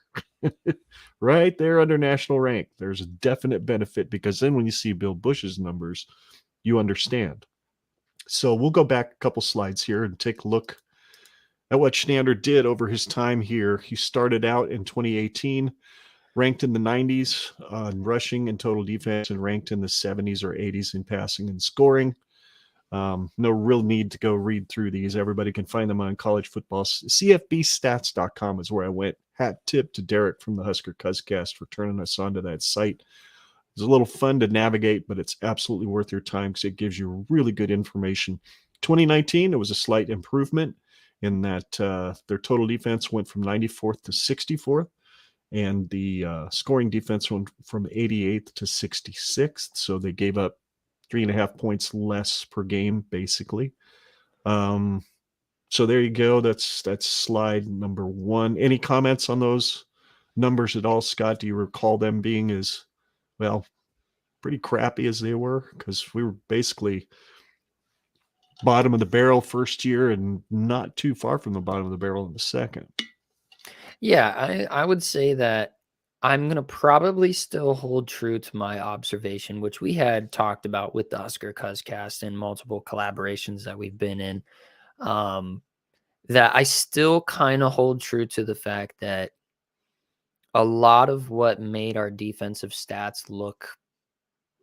S1: Right there under national rank. There's a definite benefit, because then when you see Bill Busch's numbers, you understand. So we'll go back a couple slides here and take a look at what Shenander did over his time here. He started out in 2018, ranked in the 90s in rushing and total defense, and ranked in the 70s or 80s in passing and scoring. No real need to go read through these. Everybody can find them on college football. CFBstats.com is where I went. Hat tip to Derek from the Husker Podcast for turning us onto that site. It's a little fun to navigate, but it's absolutely worth your time because it gives you really good information. 2019, it was a slight improvement in that their total defense went from 94th to 64th. And the scoring defense went from 88th to 66th. So they gave up 3.5 points less per game, basically. So there you go. That's slide number 1. Any comments on those numbers at all, Scott? Do you recall them being as, well, pretty crappy as they were? Because we were basically bottom of the barrel first year and not too far from the bottom of the barrel in the second.
S2: Yeah, I would say that I'm going to probably still hold true to my observation, which we had talked about with the Husker Podcast and multiple collaborations that we've been in, that I still kind of hold true to the fact that a lot of what made our defensive stats look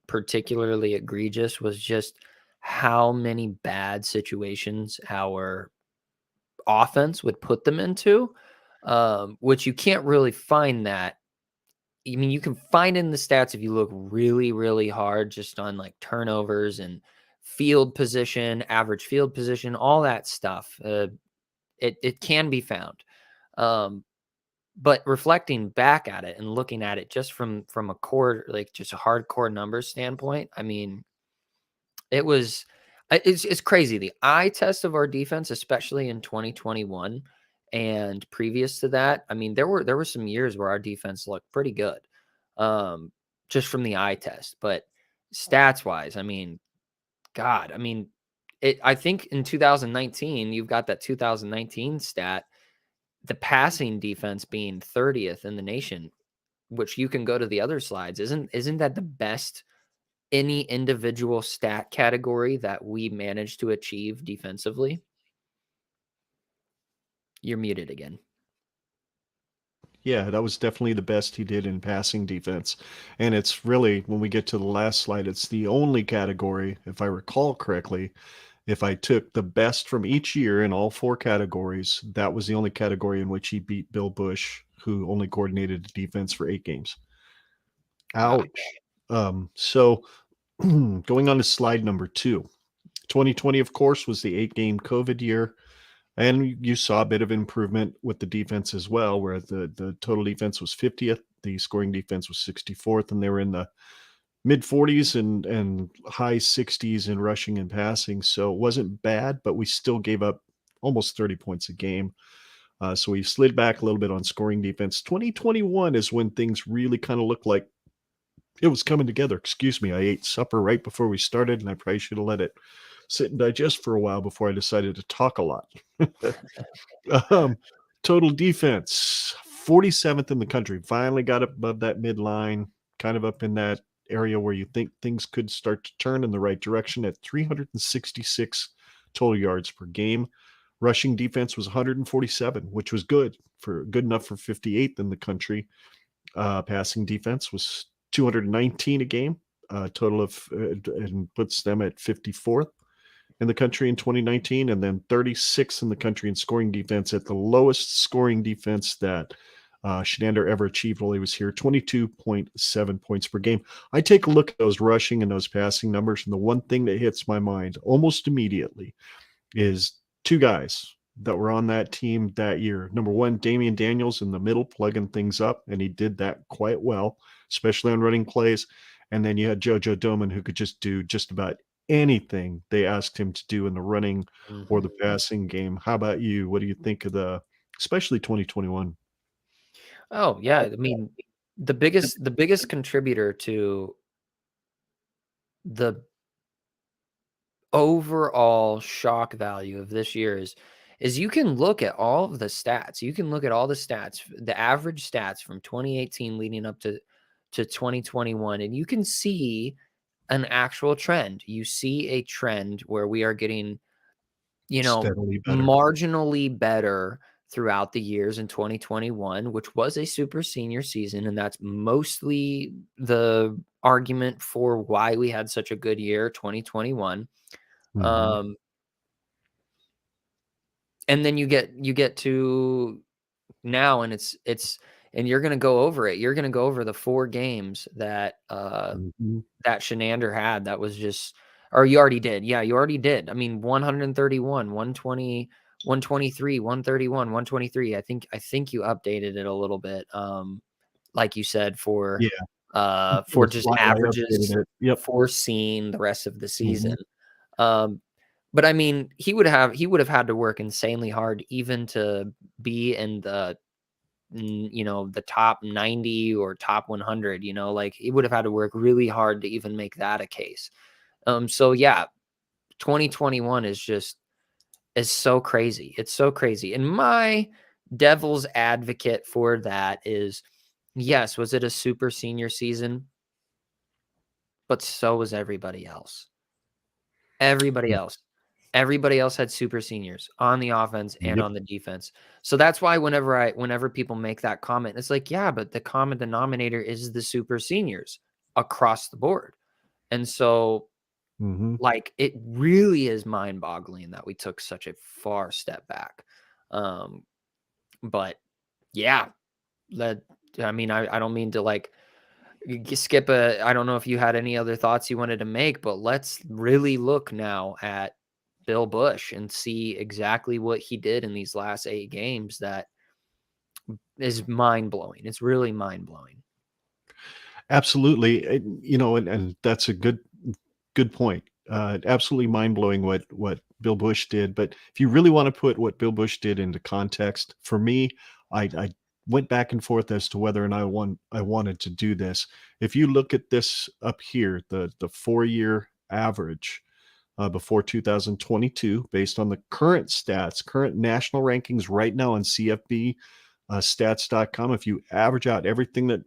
S2: particularly egregious was just how many bad situations our offense would put them into. Which you can't really find that. I mean, you can find in the stats if you look really, really hard, just on like turnovers and field position, average field position, all that stuff. It can be found. But reflecting back at it and looking at it just from a core, like just a hardcore numbers standpoint, I mean, it's crazy. The eye test of our defense, especially in 2021, And previous to that, I mean, there were some years where our defense looked pretty good, just from the eye test. But stats wise, I mean, God, I mean, I think in 2019, you've got that 2019 stat, the passing defense being 30th in the nation, which you can go to the other slides. Isn't that the best any individual stat category that we managed to achieve defensively? You're muted again.
S1: Yeah, that was definitely the best he did in passing defense. And it's really, when we get to the last slide, it's the only category, if I recall correctly, if I took the best from each year in all 4 categories, that was the only category in which he beat Bill Busch, who only coordinated the defense for 8 games.
S2: Wow.
S1: Ouch. So going on to slide number 2. 2020, of course, was the 8-game COVID year. And you saw a bit of improvement with the defense as well, where the total defense was 50th, the scoring defense was 64th, and they were in the mid 40s and high 60s in rushing and passing. So it wasn't bad, but we still gave up almost 30 points a game. So we slid back a little bit on scoring defense. 2021 is when things really kind of looked like it was coming together. Excuse me. I ate supper right before we started, and I probably should have let it sit and digest for a while before I decided to talk a lot. Total defense, 47th in the country. Finally got up above that midline, kind of up in that area where you think things could start to turn in the right direction at 366 total yards per game. Rushing defense was 147, which was good enough for 58th in the country. Passing defense was 219 a game, total of, and puts them at 54th in the country in 2019, and then 36th in the country in scoring defense, at the lowest scoring defense that Shenander ever achieved while he was here, 22.7 points per game. I take a look at those rushing and those passing numbers, and the one thing that hits my mind almost immediately is 2 guys that were on that team that year. Number 1, Damian Daniels in the middle, plugging things up, and he did that quite well, especially on running plays. And then you had JoJo Doman, who could just do just about anything they asked him to do in the running or the passing game. How about you? What do you think of especially 2021?
S2: Oh yeah, I mean, the biggest contributor to the overall shock value of this year is you can look at all of the stats. You can look at all the stats, the average stats from 2018 leading up to 2021, and you can see an actual trend. You see a trend where we are getting,
S1: Steadily better.
S2: marginally better throughout the years in 2021, which was a super senior season. And that's mostly the argument for why we had such a good year, 2021.
S1: Mhm.
S2: And then you get to now, and and you're going to go over it. You're going to go over the 4 games that,
S1: Mhm.
S2: that Shenander had. That was just, or you already did. Yeah, you already did. I mean, 131, 120, 123, 131, 123. I think you updated it a little bit. Like you said, for
S1: Yeah.
S2: for
S1: The
S2: just
S1: slide, I
S2: averages
S1: updated it. Yep.
S2: for seeing the rest of the season.
S1: Mhm.
S2: But I mean, he would have had to work insanely hard even to be in the the top 90 or top 100, like he would have had to work really hard to even make that a case. So yeah, 2021 is so crazy. It's so crazy. And my devil's advocate for that is, yes, was it a super senior season? But so was everybody else. Everybody else. Everybody else had super seniors on the offense and
S1: Yep.
S2: on the defense. So that's why whenever people make that comment, it's like, yeah, but the common denominator is the super seniors across the board. And so,
S1: Mhm.
S2: like, it really is mind-boggling that we took such a far step back. But yeah, I mean, I don't mean to like skip I don't know if you had any other thoughts you wanted to make, but let's really look now at Bill Busch and see exactly what he did in these last 8 games. That is mind-blowing. It's really mind-blowing.
S1: Absolutely. And that's a good point. Absolutely mind-blowing what Bill Busch did. But if you really want to put what Bill Busch did into context, for me, I went back and forth as to whether or not I wanted to do this. If you look at this up here, the 4-year average before 2022, based on the current stats, current national rankings right now on CFB stats.com, if you average out everything that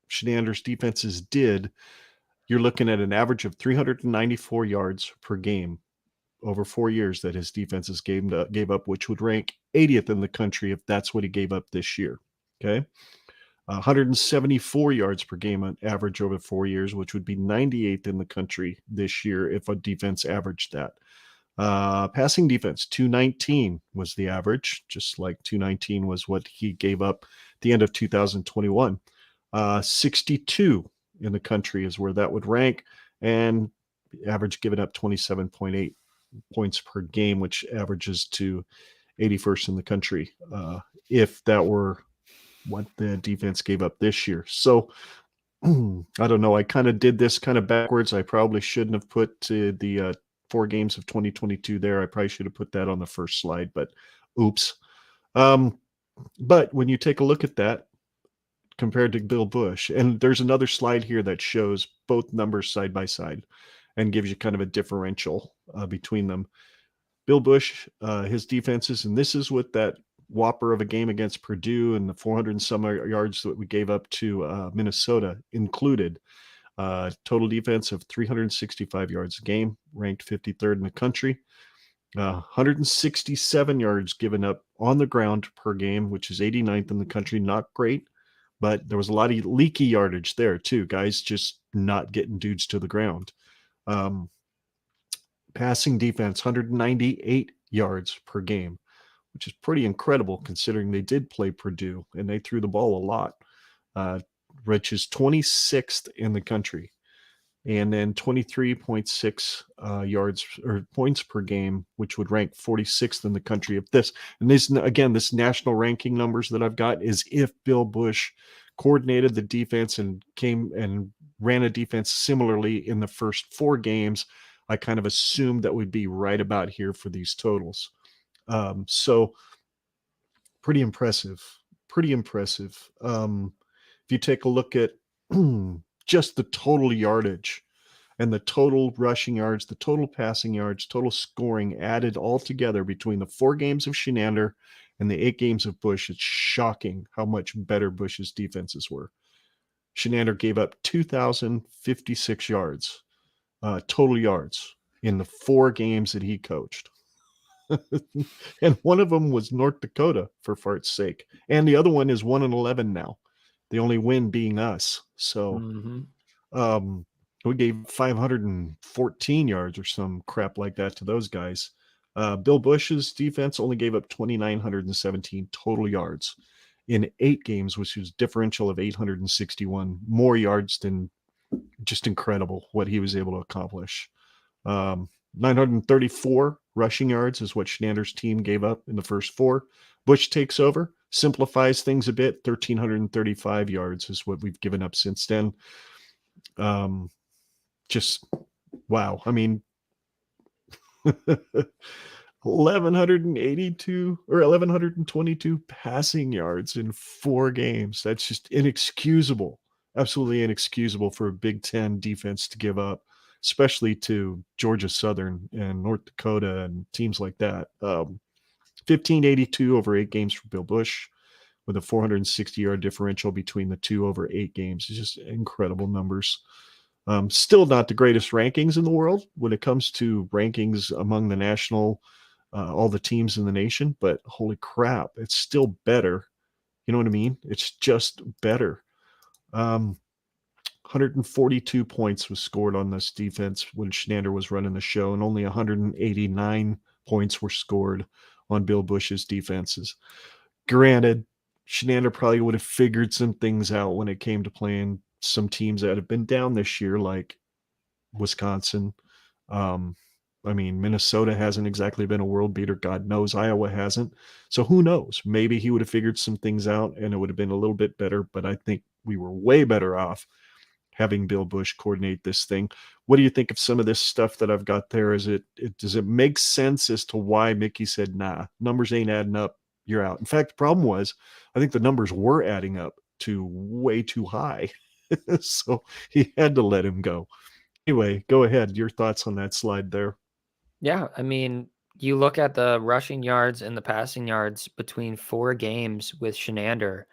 S1: Shenander's defenses did, you're looking at an average of 394 yards per game over 4 years that his defenses gave up, which would rank 80th in the country if that's what he gave up this year. Okay. 174 yards per game on average over 4 years, which would be 98th in the country this year if a defense averaged that. Passing defense, 219 was the average, just like 219 was what he gave up at the end of 2021. 62 in the country is where that would rank, and average given up 27.8 points per game, which averages to 81st in the country, if that were what the defense gave up this year. So I don't know. I kind of did this kind of backwards. I probably shouldn't have put the 4 games of 2022 there. I probably should have put that on the first slide, but oops. But when you take a look at that compared to Bill Busch, and there's another slide here that shows both numbers side by side and gives you kind of a differential between them. Bill Busch, his defenses, and this is with that whopper of a game against Purdue and the 400 and some yards that we gave up to Minnesota included. Total defense of 365 yards a game, ranked 53rd in the country. 167 yards given up on the ground per game, which is 89th in the country. Not great, but there was a lot of leaky yardage there too. Guys just not getting dudes to the ground. Passing defense, 198 yards per game, which is pretty incredible considering they did play Purdue and they threw the ball a lot, which is 26th in the country. And then 23.6 yards or points per game, which would rank 46th in the country. If this, and this, again, this national ranking numbers that I've got is if Bill Busch coordinated the defense and came and ran a defense similarly in the first 4 games, I kind of assumed that we'd be right about here for these totals. So pretty impressive, pretty impressive. If you take a look at just the total yardage and the total rushing yards, the total passing yards, total scoring added all together between the 4 games of Shenander and the 8 games of Busch, it's shocking how much better Busch's defenses were. Shenander gave up 2,056 yards, total yards in the 4 games that he coached. And one of them was North Dakota, for fart's sake. And the other one is 1-11 now. The only win being us. So we gave 514 yards or some crap like that to those guys. Bill Busch's defense only gave up 2,917 total yards in 8 games, which was differential of 861, more yards than just incredible what he was able to accomplish. 934 rushing yards is what Shenander's team gave up in the first 4. Busch takes over, simplifies things a bit. 1,335 yards is what we've given up since then. Just wow. I mean, 1,182 or 1,122 passing yards in 4 games. That's just inexcusable. Absolutely inexcusable for a Big Ten defense to give up, especially to Georgia Southern and North Dakota and teams like that. 1,582 over 8 games for Bill Busch with a 460-yard differential between the 2 over 8 games. It's just incredible numbers. Still not the greatest rankings in the world when it comes to rankings among the national, all the teams in the nation, but holy crap, it's still better. You know what I mean? It's just better. 142 points was scored on this defense when Shenander was running the show, and only 189 points were scored on Bill Busch's defenses. Granted, Shenander probably would have figured some things out when it came to playing some teams that have been down this year, like Wisconsin. I mean, Minnesota hasn't exactly been a world beater. God knows Iowa hasn't. So who knows? Maybe he would have figured some things out and it would have been a little bit better, but I think we were way better off having Bill Busch coordinate this thing. What do you think of some of this stuff that I've got there? Does it make sense as to why Mickey said, nah, numbers ain't adding up, you're out? In fact, the problem was, I think the numbers were adding up to way too high. So he had to let him go. Anyway, go ahead. Your thoughts on that slide there.
S2: Yeah, I mean, you look at the rushing yards and the passing yards between 4 games with Shenander.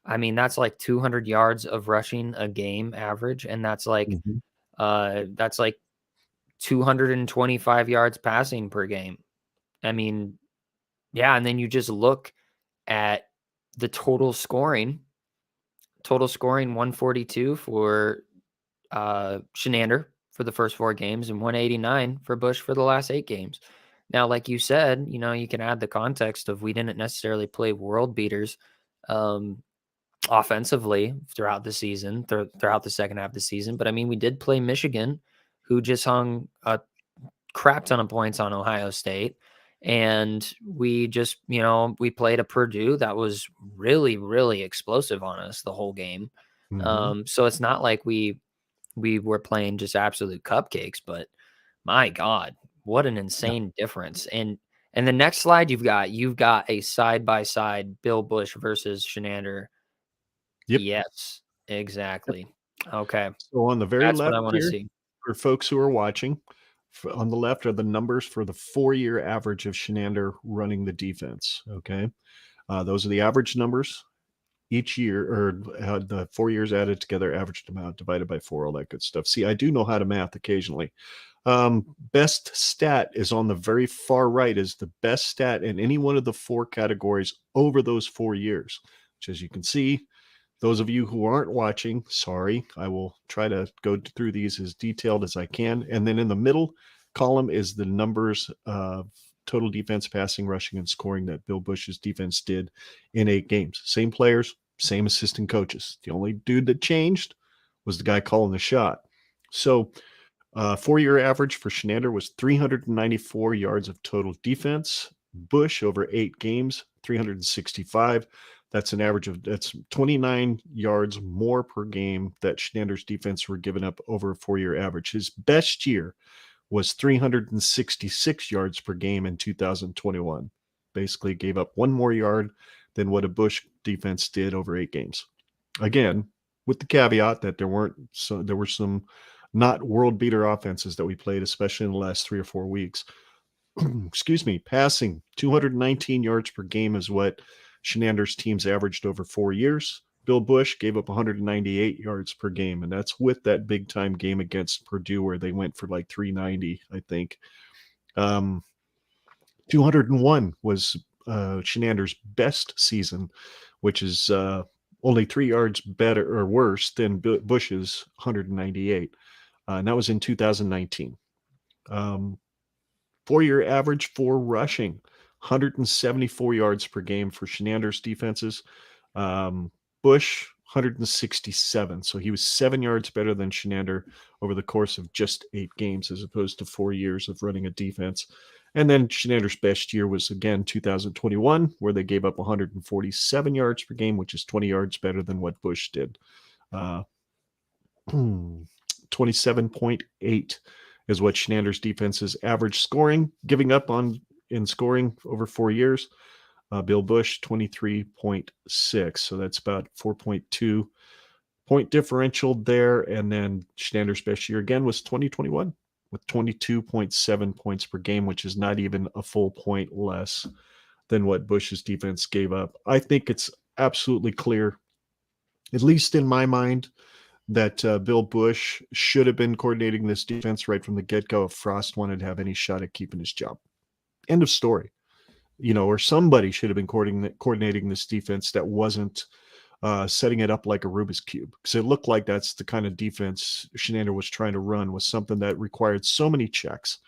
S2: I mean, that's like 200 yards of rushing a game average, and that's like 225 yards passing per game. I mean, yeah, and then you just look at the total scoring 142 for Shenander for the first 4 games and 189 for Busch for the last 8 games. Now, like you said, you can add the context of we didn't necessarily play world beaters offensively throughout the season, throughout the second half of the season. But I mean, we did play Michigan, who just hung a crap ton of points on Ohio State. And we just, we played a Purdue that was really, really explosive on us the whole game. So it's not like we were playing just absolute cupcakes, but my God, what an insane difference. And the next slide you've got a side-by-side Bill Busch versus Shenander.
S1: Yep.
S2: Yes, exactly. Okay.
S1: So on the very
S2: That's what
S1: left
S2: I want to
S1: here,
S2: see.
S1: for folks who are watching, on the left are the numbers for the 4-year average of Shenander running the defense. Okay. Those are the average numbers each year, or the 4 years added together, averaged amount divided by 4, all that good stuff. See, I do know how to math occasionally. Best stat is on the very far right, is the best stat in any one of the 4 categories over those 4 years, which, as you can see, those of you who aren't watching, sorry, I will try to go through these as detailed as I can. And then in the middle column is the numbers of total defense, passing, rushing, and scoring that Bill Busch's defense did in 8 games. Same players, same assistant coaches. The only dude that changed was the guy calling the shot. So 4-year average for Shenander was 394 yards of total defense. Busch over 8 games, 365. That's an average of 29 yards more per game that Shenander's defense were giving up over a 4-year average. His best year was 366 yards per game in 2021. Basically gave up 1 more yard than what a Busch defense did over 8 games. Again, with the caveat that there were some not world beater offenses that we played, especially in the last 3 or 4 weeks. Excuse me. Passing 219 yards per game is what Shenander's teams averaged over 4 years. Bill Busch gave up 198 yards per game, and that's with that big time game against Purdue where they went for like 390, I think. 201 was Shenander's best season, which is only 3 yards better or worse than Busch's 198. And that was in 2019. 4-year average for rushing, 174 yards per game for Shenander's defenses. Busch, 167. So he was 7 yards better than Shenander over the course of just 8 games, as opposed to 4 years of running a defense. And then Shenander's best year was, again, 2021, where they gave up 147 yards per game, which is 20 yards better than what Busch did. 27.8 is what Shenander's defense's average scoring, giving up in scoring over 4 years. Bill Busch, 23.6. So that's about 4.2 point differential there. And then Shenander's best year again was 2021 with 22.7 points per game, which is not even a full point less than what Busch's defense gave up. I think it's absolutely clear, at least in my mind, that Bill Busch should have been coordinating this defense right from the get-go if Frost wanted to have any shot at keeping his job. End of story. Or somebody should have been coordinating this defense that wasn't setting it up like a Rubik's Cube. Because it looked like that's the kind of defense Shenander was trying to run, was something that required so many checks,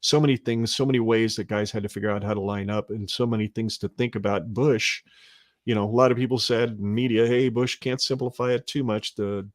S1: so many things, so many ways that guys had to figure out how to line up, and so many things to think about. Busch, a lot of people said in media, hey, Busch can't simplify it too much. The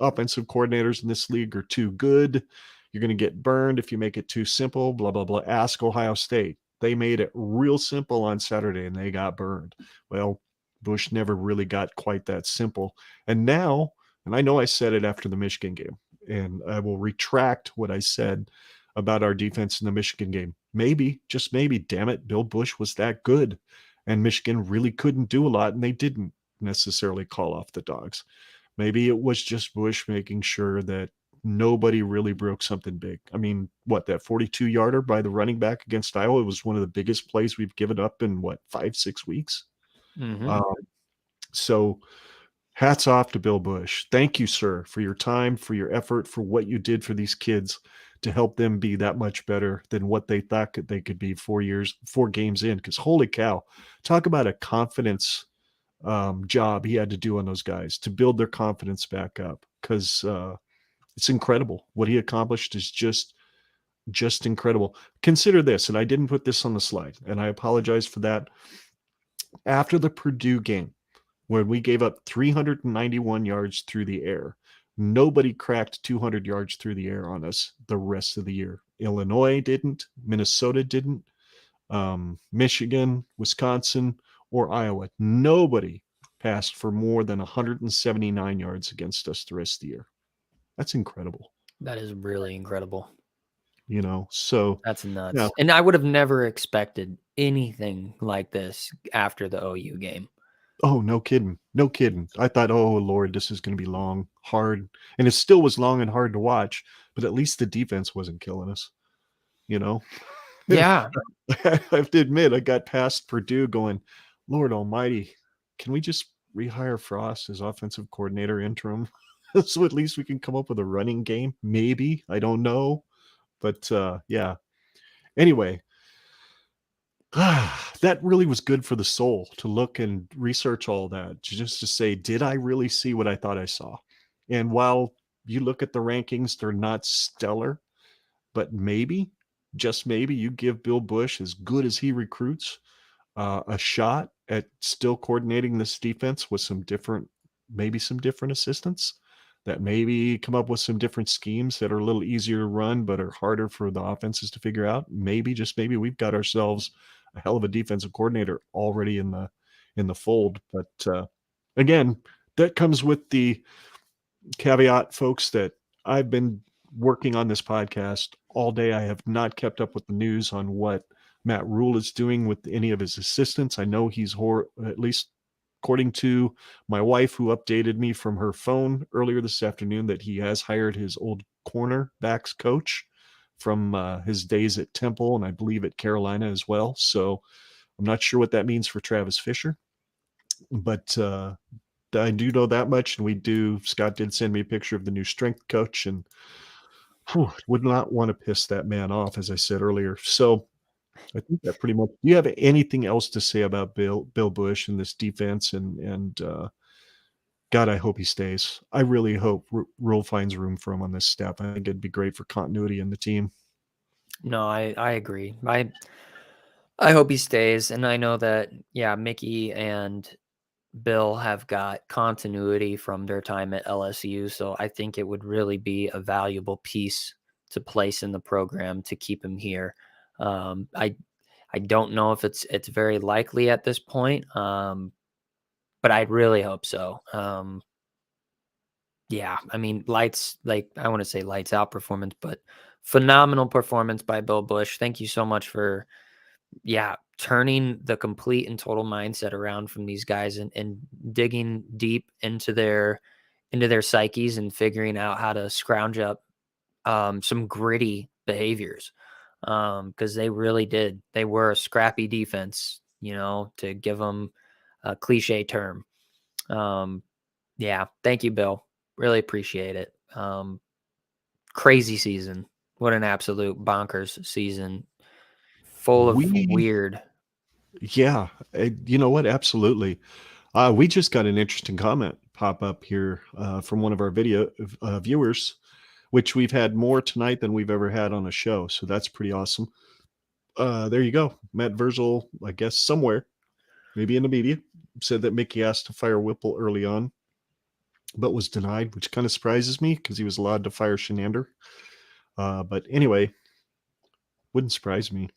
S1: offensive coordinators in this league are too good. You're going to get burned if you make it too simple, blah, blah, blah. Ask Ohio State. They made it real simple on Saturday and they got burned. Well, Busch never really got quite that simple. And now And I know I said it after the Michigan game, and I will retract what I said about our defense in the Michigan game. Maybe, just maybe, damn it, Bill Busch was that good, and Michigan really couldn't do a lot, and they didn't necessarily call off the dogs. Maybe it was just Busch making sure that nobody really broke something big. I mean, what, that 42-yarder by the running back against Iowa was one of the biggest plays we've given up in, 5-6 weeks?
S2: Mm-hmm.
S1: So hats off to Bill Busch. Thank you, sir, for your time, for your effort, for what you did for these kids to help them be that much better than what they thought they could be 4 games in. Because holy cow, talk about a confidence job he had to do on those guys to build their confidence back up. Because it's incredible. What he accomplished is just incredible. Consider this, and I didn't put this on the slide, and I apologize for that. After the Purdue game, when we gave up 391 yards through the air, nobody cracked 200 yards through the air on us the rest of the year. Illinois didn't, Minnesota didn't, Michigan, Wisconsin, or Iowa. Nobody passed for more than 179 yards against us the rest of the year. That's incredible.
S2: That is really incredible.
S1: So
S2: That's nuts.
S1: yeah.
S2: And I would have never expected anything like this after the OU game.
S1: Oh, no kidding. No kidding. I thought, oh, Lord, this is going to be long, hard. And it still was long and hard to watch, but at least the defense wasn't killing us,
S2: Yeah.
S1: I have to admit, I got past Purdue going, Lord almighty, can we just rehire Frost as offensive coordinator interim? So at least we can come up with a running game? Maybe. I don't know. But yeah. Anyway, that really was good for the soul to look and research all that, just to say, did I really see what I thought I saw? And while you look at the rankings, they're not stellar, but maybe, just maybe, you give Bill Busch, as good as he recruits, a shot at still coordinating this defense with some different assistants that maybe come up with some different schemes that are a little easier to run but are harder for the offenses to figure out. Maybe, just maybe, we've got ourselves a hell of a defensive coordinator already in the fold. But again, that comes with the caveat, folks, that I've been working on this podcast all day. I have not kept up with the news on what Matt Rhule is doing with any of his assistants. I know he's at least according to my wife, who updated me from her phone earlier this afternoon, that he has hired his old cornerbacks coach from his days at Temple, and I believe at Carolina as well. So I'm not sure what that means for Travis Fisher, but I do know that much. And Scott did send me a picture of the new strength coach, and would not want to piss that man off, as I said earlier. So I think that pretty much. Do you have anything else to say about Bill Busch and this defense? And God, I hope he stays. I really hope Rhule finds room for him on this staff. I think it'd be great for continuity in the team.
S2: No, I agree. I hope he stays, and I know that Mickey and Bill have got continuity from their time at LSU, so I think it would really be a valuable piece to place in the program to keep him here. I don't know if it's very likely at this point, but I really hope so. Yeah, I mean, I want to say lights out performance, but phenomenal performance by Bill Busch. Thank you so much for turning the complete and total mindset around from these guys and digging deep into their psyches and figuring out how to scrounge up some gritty behaviors, because they really did. They were a scrappy defense, to give them a cliche term. Thank you, Bill. Really appreciate it. Crazy season. What an absolute bonkers season. Full of weird.
S1: Yeah. You know what? Absolutely. We just got an interesting comment pop up here from one of our video viewers, which we've had more tonight than we've ever had on a show. So that's pretty awesome. There you go. Matt Rhule, I guess somewhere, maybe in the media, said that Mickey asked to fire Whipple early on, but was denied, which kind of surprises me because he was allowed to fire Shenander. But anyway, wouldn't surprise me.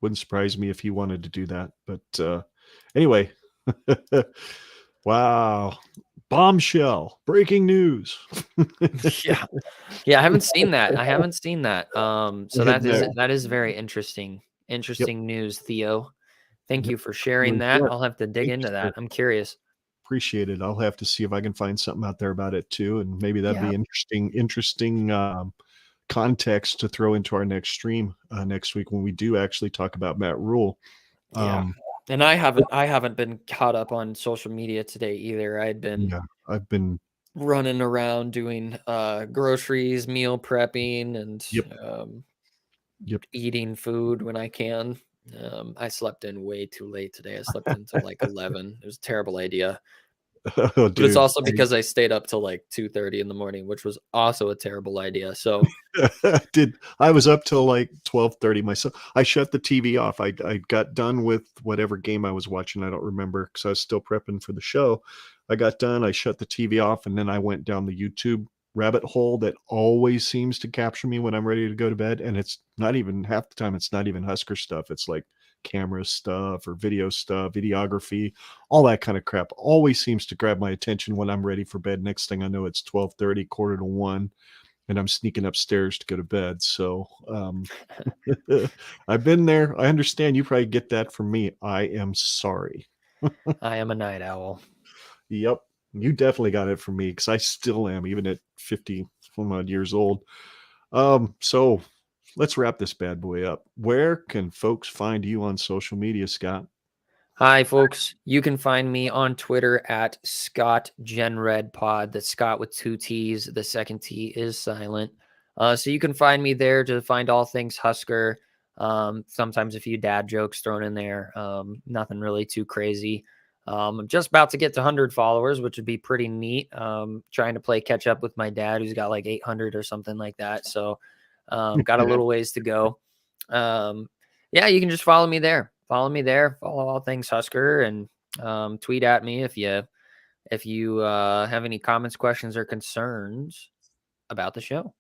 S1: Wouldn't surprise me if he wanted to do that. But anyway, wow. Bombshell, breaking news.
S2: Yeah. Yeah, I haven't seen that. So that is very interesting.
S1: Yep.
S2: Interesting news, Theo. Thank
S1: Yep.
S2: you for sharing that.
S1: Yeah.
S2: I'll have to dig
S1: Thank
S2: into
S1: you,
S2: that.
S1: sir.
S2: I'm curious.
S1: Appreciate it. I'll have to see if I can find something out there about it too, and maybe that'd
S2: Yeah.
S1: be interesting context to throw into our next stream next week when we do actually talk about Matt Rhule.
S2: Yeah. And I haven't been caught up on social media today either. I've been running around doing groceries, meal prepping, and eating food when I can. I slept in way too late today. I slept until like 11. It was a terrible idea.
S1: Oh,
S2: but it's also because I stayed up till like 2:30 in the morning, which was also a terrible idea. So
S1: I was up till like 12:30 myself. I shut the TV off. I got done with whatever game I was watching. I don't remember because I was still prepping for the show. I got done. I shut the TV off, and then I went down the YouTube rabbit hole that always seems to capture me when I'm ready to go to bed. And it's not even half the time. It's not even Husker stuff. It's like camera stuff or video stuff, videography, all that kind of crap always seems to grab my attention when I'm ready for bed. Next thing I know, it's 12:30, 12:45, and I'm sneaking upstairs to go to bed. So I've been there. I understand you probably get that from me. I am sorry.
S2: I am a night owl.
S1: Yep. You definitely got it from me because I still am, even at 50 some odd years old. So let's wrap this bad boy up. Where can folks find you on social media, Scott?
S2: Hi, folks. You can find me on Twitter at ScottGenRedPod. That's Scott with 2 T's. The second T is silent. So you can find me there to find all things Husker. Sometimes a few dad jokes thrown in there. Nothing really too crazy. I'm just about to get to 100 followers, which would be pretty neat. Trying to play catch up with my dad, who's got like 800 or something like that. So got a little ways to go. Yeah, you can just follow me there. Follow all things Husker, and tweet at me if you have any comments, questions, or concerns about the show.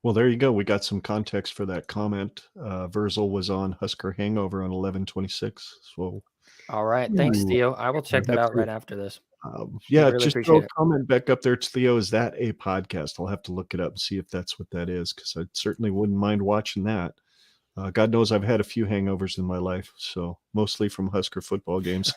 S1: Well, there you go. We got some context for that comment. Virzel was on Husker Hangover on 11/26. So,
S2: all right. Thanks, Theo. I will check that out right after this.
S1: Yeah, really just throw a comment back up there to Theo. Is that a podcast? I'll have to look it up and see if that's what that is, because I certainly wouldn't mind watching that. God knows I've had a few hangovers in my life, so mostly from Husker football games.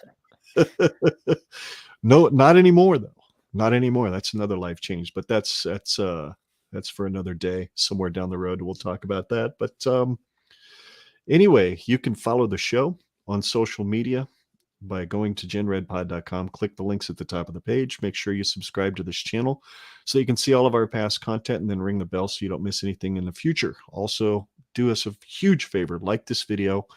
S1: No, not anymore though. Not anymore. That's another life change, but that's for another day. Somewhere down the road, we'll talk about that. But anyway, you can follow the show on social media by going to genredpod.com. Click the links at the top of the page. Make sure you subscribe to this channel so you can see all of our past content, and then ring the bell so you don't miss anything in the future. Also, do us a huge favor, like this video,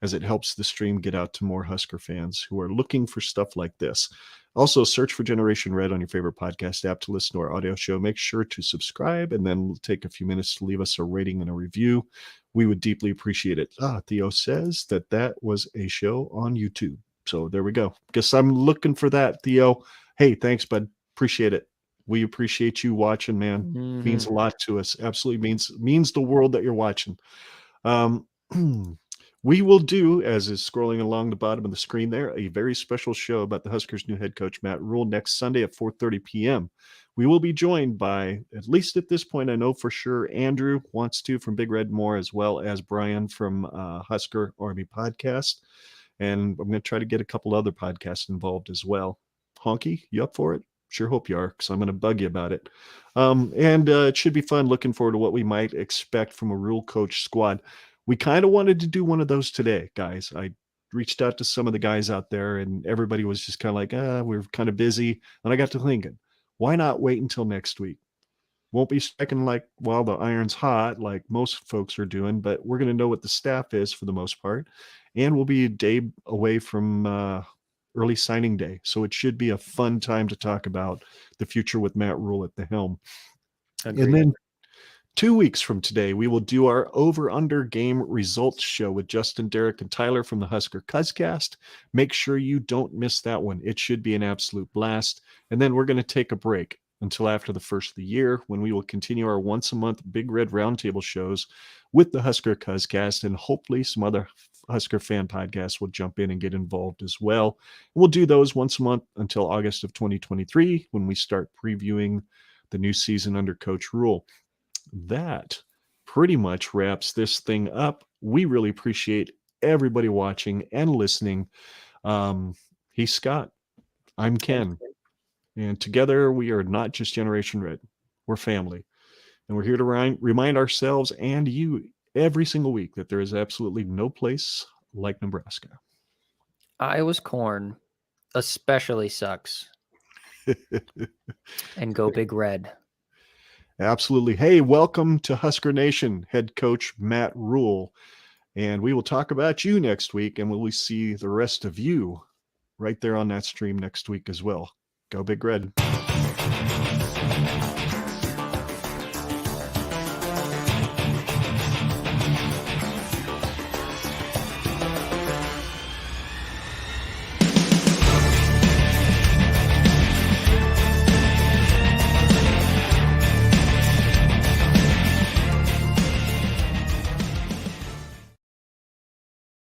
S1: as it helps the stream get out to more Husker fans who are looking for stuff like this. Also, search for Generation Red on your favorite podcast app to listen to our audio show. Make sure to subscribe, and then take a few minutes to leave us a rating and a review. We would deeply appreciate it. Theo says that was a show on YouTube. So there we go. Guess I'm looking for that, Theo. Hey, thanks, bud. Appreciate it. We appreciate you watching, man.
S2: Mm-hmm.
S1: Means a lot to us. Absolutely means the world that you're watching. We will do, as is scrolling along the bottom of the screen there, a very special show about the Huskers' new head coach, Matt Rhule, next Sunday at 4:30 p.m. We will be joined by, at least at this point, I know for sure, Andrew wants to from Big Red More, as well as Brian from Husker Army Podcast. And I'm going to try to get a couple other podcasts involved as well. Honky, you up for it? Sure hope you are, because I'm going to bug you about it. And it should be fun. Looking forward to what we might expect from a Rhule coach squad. We kind of wanted to do one of those today, guys. I reached out to some of the guys out there, and everybody was just kind of like, we're kind of busy. And I got to thinking, why not wait until next week? Won't be striking like while the iron's hot, like most folks are doing, but we're going to know what the staff is for the most part. And we'll be a day away from early signing day. So it should be a fun time to talk about the future with Matt Rhule at the helm. Agreed. And then 2 weeks from today, we will do our over-under game results show with Justin, Derek, and Tyler from the Husker Podcast. Make sure you don't miss that one. It should be an absolute blast. And then we're going to take a break until after the first of the year, when we will continue our once-a-month Big Red Roundtable shows with the Husker Podcast and hopefully some other Husker Fan Podcast will jump in and get involved as well. We'll do those once a month until August of 2023 when we start previewing the new season under Coach Rhule. That pretty much wraps this thing up. We really appreciate everybody watching and listening. He's Scott. I'm Ken. And together we are not just Generation Red. We're family. And we're here to remind ourselves and you every single week that there is absolutely no place like Nebraska.
S2: Iowa's corn especially sucks. And go Big Red.
S1: Absolutely. Hey, welcome to Husker Nation, head coach Matt Rhule. And we will talk about you next week, and we'll see the rest of you right there on that stream next week as well. Go Big Red.